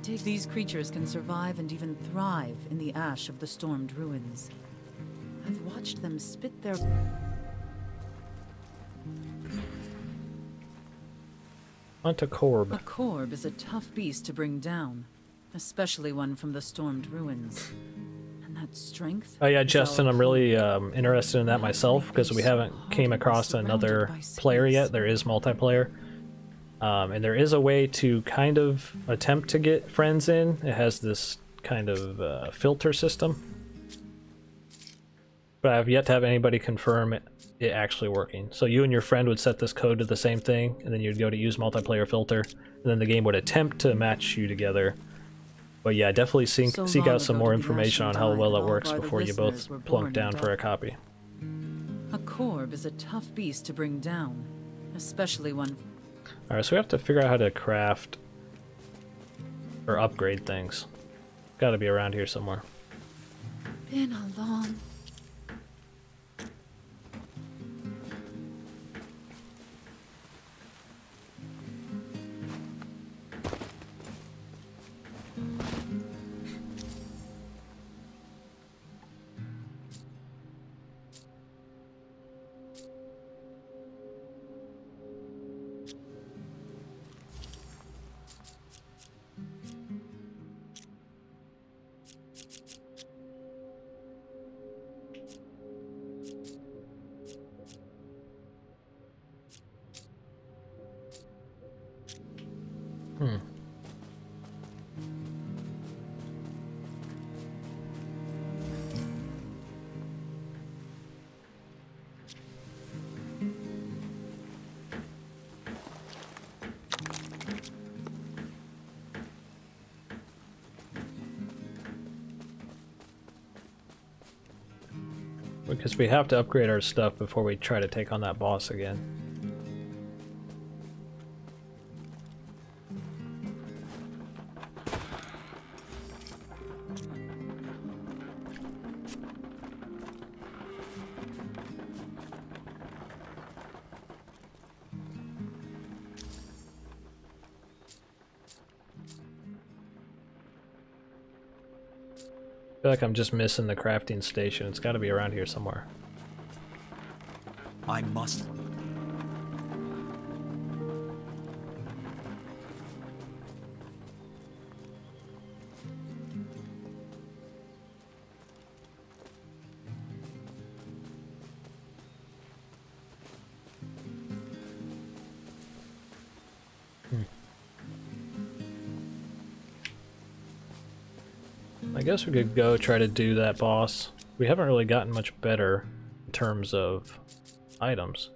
These creatures can survive and even thrive in the ash of the stormed ruins. I've watched them spit their... Hunt a corb. A corb is a tough beast to bring down, especially one from the stormed ruins. And that strength... Oh yeah, is Justin, our I'm really interested in that myself, because we haven't came across another player yet. There is multiplayer. And there is a way to kind of attempt to get friends in. It has this kind of filter system. But I've yet to have anybody confirm it actually working. So you and your friend would set this code to the same thing, and then you'd go to use multiplayer filter, and then the game would attempt to match you together. But yeah, definitely seek out some more information on how well it works before you both plunk down for a copy. A corb is a tough beast to bring down, especially one... Alright, so we have to figure out how to craft or upgrade things. Gotta be around here somewhere. Been a long... Because we have to upgrade our stuff before we try to take on that boss again. I feel like I'm just missing the crafting station. It's got to be around here somewhere. I must. I guess we could go try to do that boss. We haven't really gotten much better in terms of items.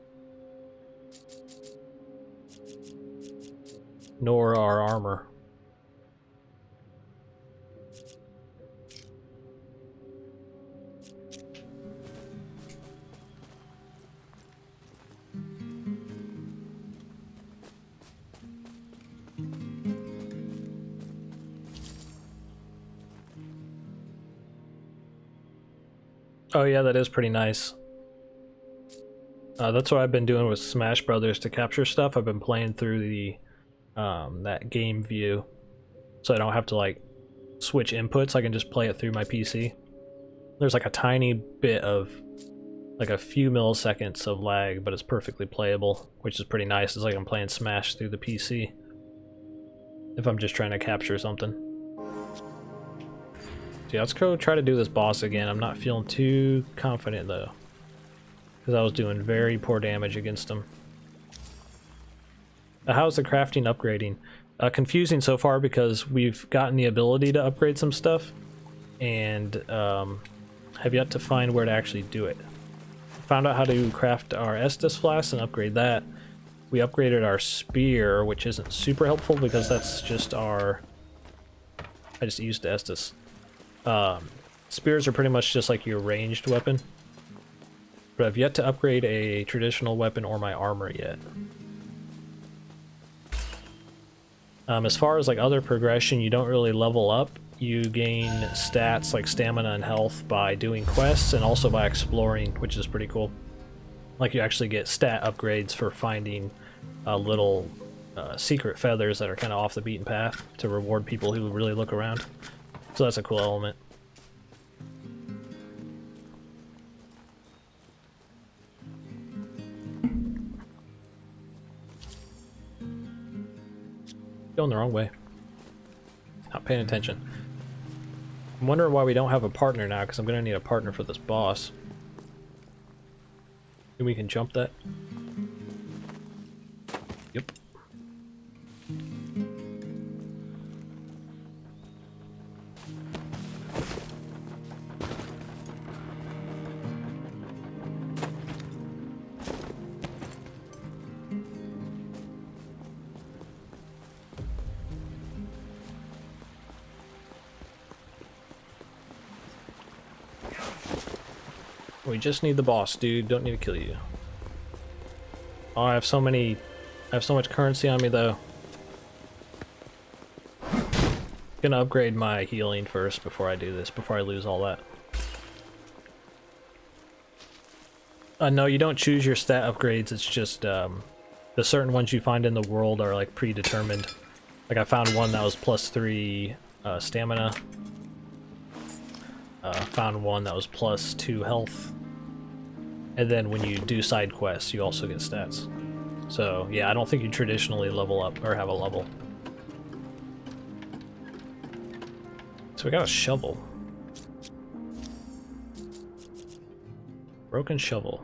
Nor our armor. Oh yeah, that is pretty nice. That's what I've been doing with Smash Brothers to capture stuff. I've been playing through the that game view, so I don't have to like switch inputs. I can just play it through my PC. There's like a tiny bit of like a few milliseconds of lag, but it's perfectly playable, which is pretty nice. It's like I'm playing Smash through the PC if I'm just trying to capture something. Yeah, let's go try to do this boss again. I'm not feeling too confident though, because I was doing very poor damage against him. How's the crafting upgrading? Confusing so far because we've gotten the ability to upgrade some stuff, and have yet to find where to actually do it. Found out how to craft our Estus flask and upgrade that. We upgraded our spear, which isn't super helpful because that's just our... I just used the Estus. Spears are pretty much just like your ranged weapon, but I've yet to upgrade a traditional weapon or my armor yet. As far as like other progression, you don't really level up. You gain stats like stamina and health by doing quests and also by exploring, which is pretty cool. Like you actually get stat upgrades for finding little secret feathers that are kind of off the beaten path to reward people who really look around. So that's a cool element. Going the wrong way. Not paying attention. I'm wondering why we don't have a partner now, because I'm going to need a partner for this boss. Think we can jump that? Yep. We just need the boss, dude. Don't need to kill you. Oh, I have so much currency on me, though. Gonna upgrade my healing first before I do this, before I lose all that. No, you don't choose your stat upgrades. It's just, the certain ones you find in the world are, like, predetermined. Like, I found one that was +3 stamina. Found one that was +2 health. And then when you do side quests, you also get stats. So, yeah, I don't think you traditionally level up or have a level. So we got a shovel. Broken shovel.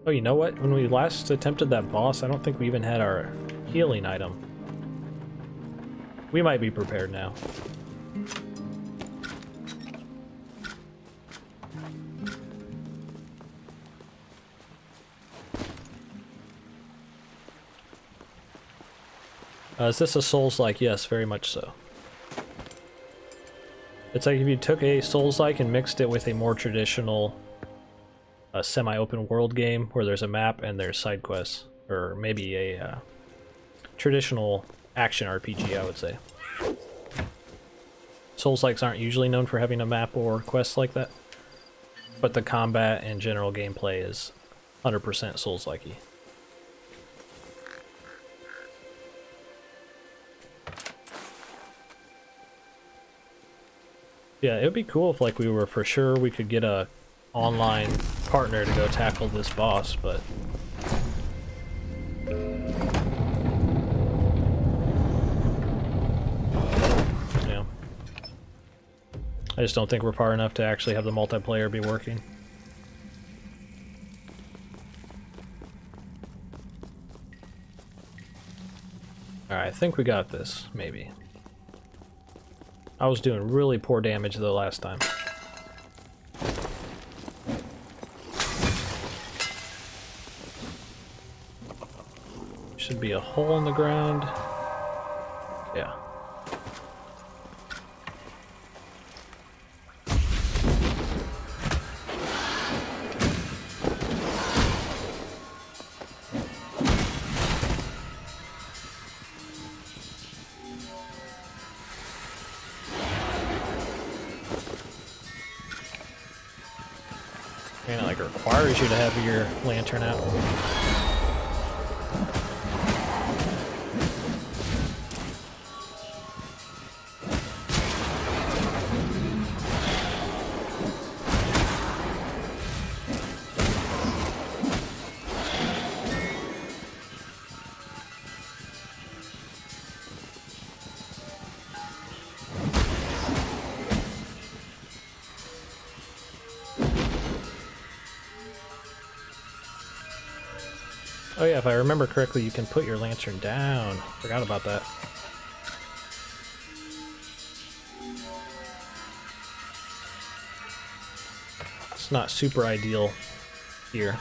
Oh, you know what? When we last attempted that boss, I don't think we even had our healing item. We might be prepared now. Is this a Soulslike? Yes, very much so. It's like if you took a Soulslike and mixed it with a more traditional semi-open world game where there's a map and there's side quests, or maybe a traditional action RPG, I would say. Soulslikes aren't usually known for having a map or quests like that, but the combat and general gameplay is 100% Souls-likey. Yeah, it would be cool if like we were for sure we could get a online partner to go tackle this boss, but yeah, I just don't think we're far enough to actually have the multiplayer be working. Alright, I think we got this, maybe. I was doing really poor damage the last time. Should be a hole in the ground. Yeah. And it like requires you to have your lantern out. Oh yeah, if I remember correctly, you can put your lantern down. Forgot about that. It's not super ideal here.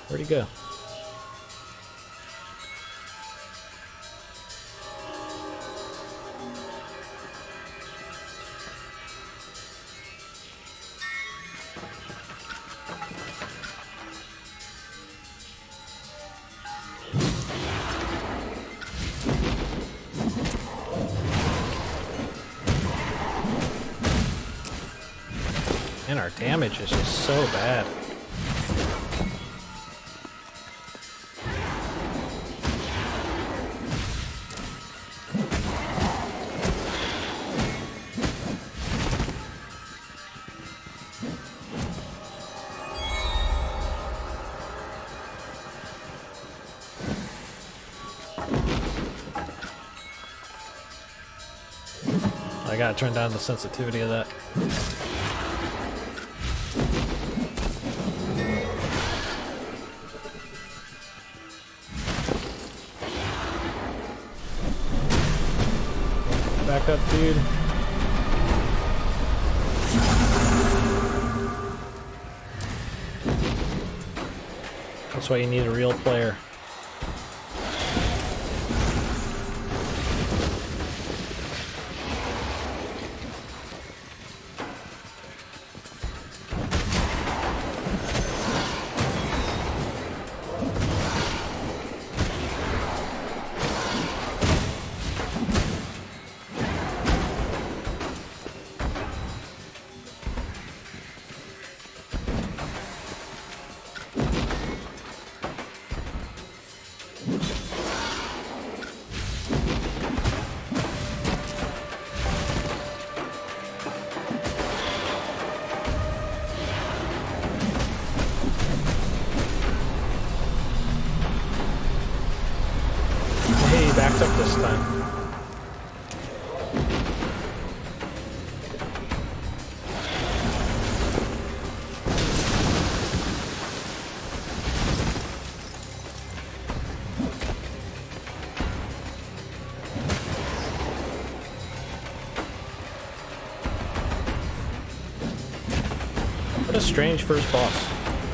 Where'd he go? And our damage is just so bad. I gotta turn down the sensitivity of that. Back up, dude. That's why you need a real player. Backed up this time. What a strange first boss.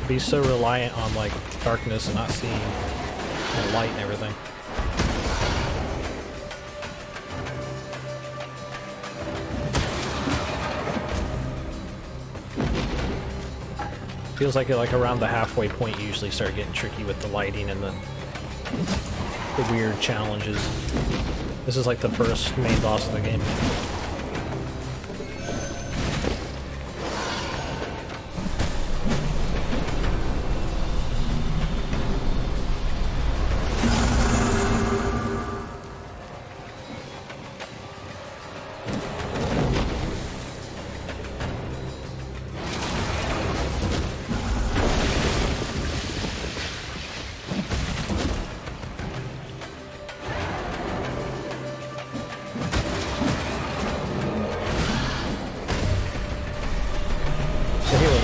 Be so reliant on like darkness and not seeing the light and everything. Feels like around the halfway point you usually start getting tricky with the lighting and the weird challenges. This is like the first main boss of the game.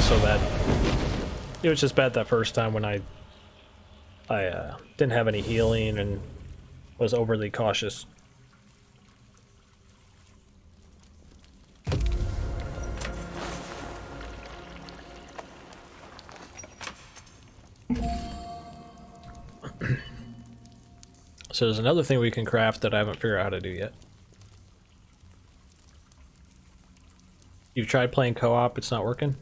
So bad. It was just bad that first time when I didn't have any healing and was overly cautious. So there's another thing we can craft that I haven't figured out how to do yet. You've tried playing co-op, it's not working?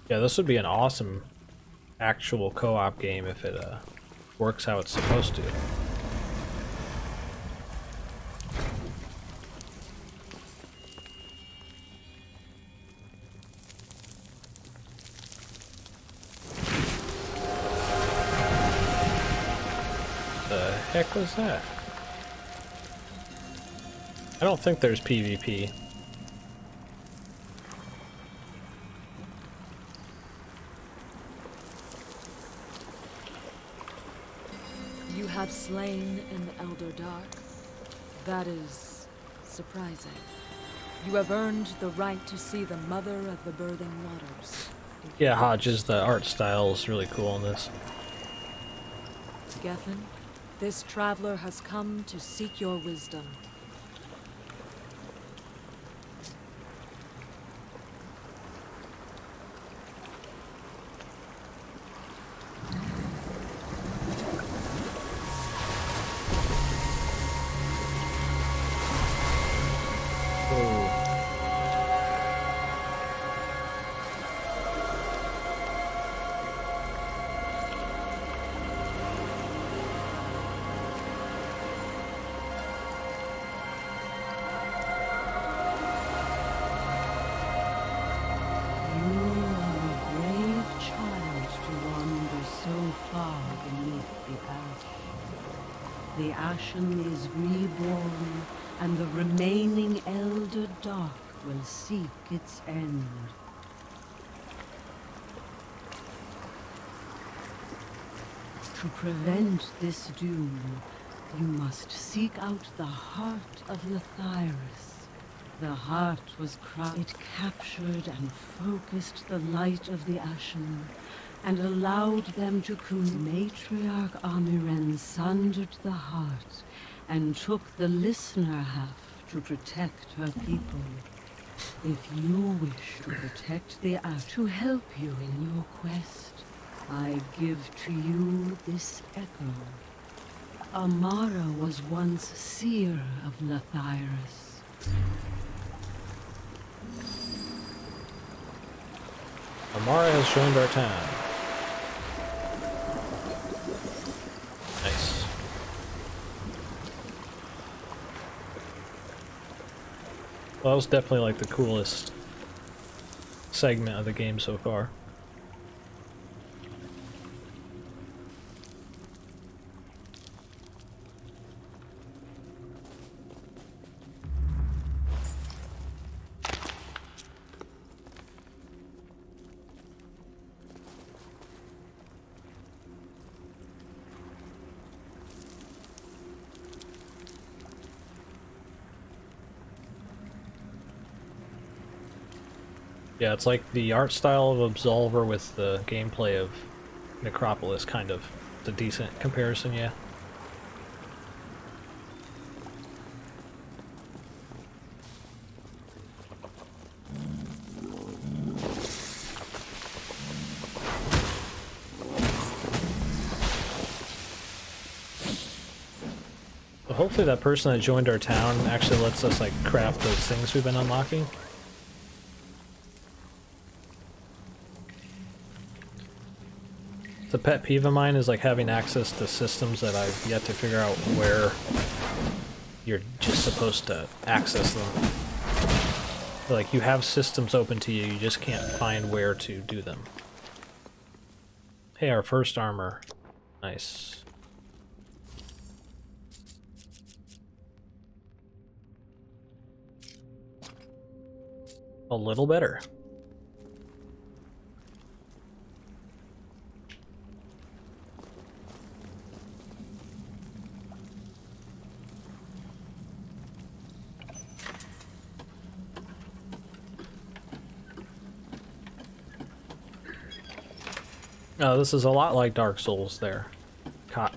Yeah, this would be an awesome actual co-op game if it works how it's supposed to. The heck was that? I don't think there's PvP. You have slain in the Elder Dark. That is surprising. You have earned the right to see the mother of the birthing waters. Yeah, Hodges, the art style is really cool in this. Gethin, this traveler has come to seek your wisdom. The Ashen is reborn, and the remaining Elder Dark will seek its end. To prevent this doom, you must seek out the heart of Lethyrus. The heart was it captured and focused the light of the Ashen, and allowed them to Matriarch Amiren sundered the heart, and took the listener half to protect her people. If you wish to protect the Ashen, to help you in your quest, I give to you this echo. Amara was once seer of Lethyrus. Amara has joined our town. Nice. Well, that was definitely like the coolest segment of the game so far. Yeah, it's like the art style of Absolver with the gameplay of Necropolis, kind of. It's a decent comparison, yeah. So hopefully that person that joined our town actually lets us like craft those things we've been unlocking. The pet peeve of mine is like having access to systems that I've yet to figure out where you're just supposed to access them. Like you have systems open to you, you just can't find where to do them. Hey, our first armor. Nice. A little better. Oh, this is a lot like Dark Souls there. Caught.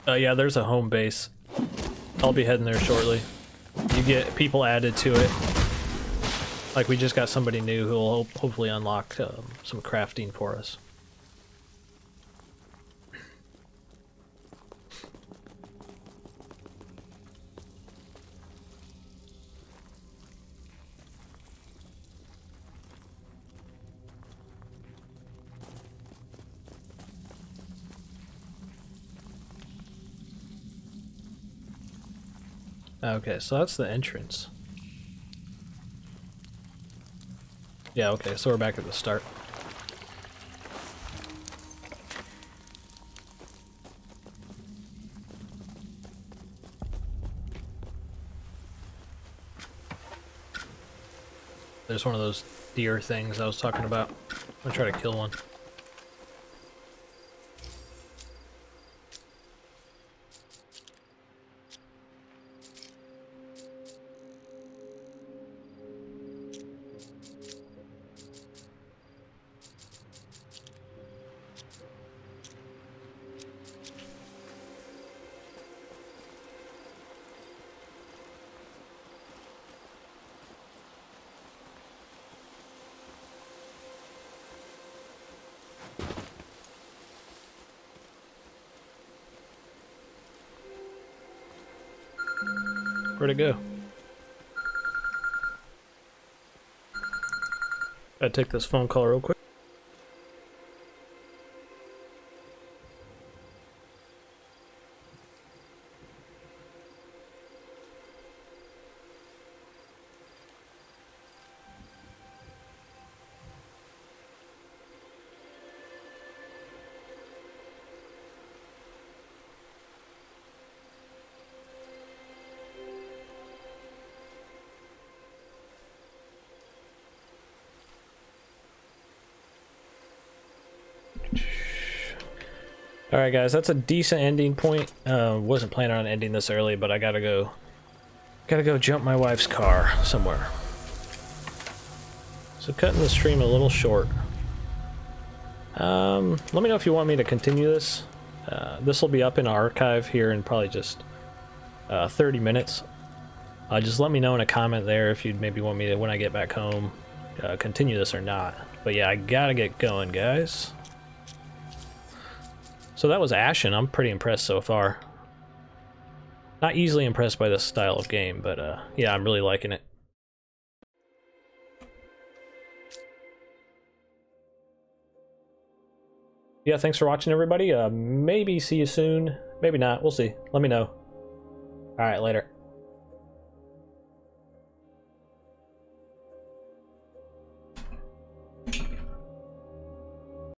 Yeah, there's a home base. I'll be heading there shortly. You get people added to it. Like we just got somebody new who will hopefully unlock some crafting for us. Okay, so that's the entrance. Yeah, okay, so we're back at the start. There's one of those deer things I was talking about. I'm gonna try to kill one. Where'd it go? Gotta take this phone call real quick. Alright guys, that's a decent ending point. Wasn't planning on ending this early, but I gotta go jump my wife's car somewhere. So cutting the stream a little short. Let me know if you want me to continue this. This will be up in archive here in probably just 30 minutes. Just let me know in a comment there if you'd maybe want me to, when I get back home, continue this or not. But yeah, I gotta get going, guys. So that was Ashen. I'm pretty impressed so far. Not easily impressed by this style of game, but yeah, I'm really liking it. Yeah, thanks for watching, everybody. Maybe see you soon. Maybe not. We'll see. Let me know. All right, later.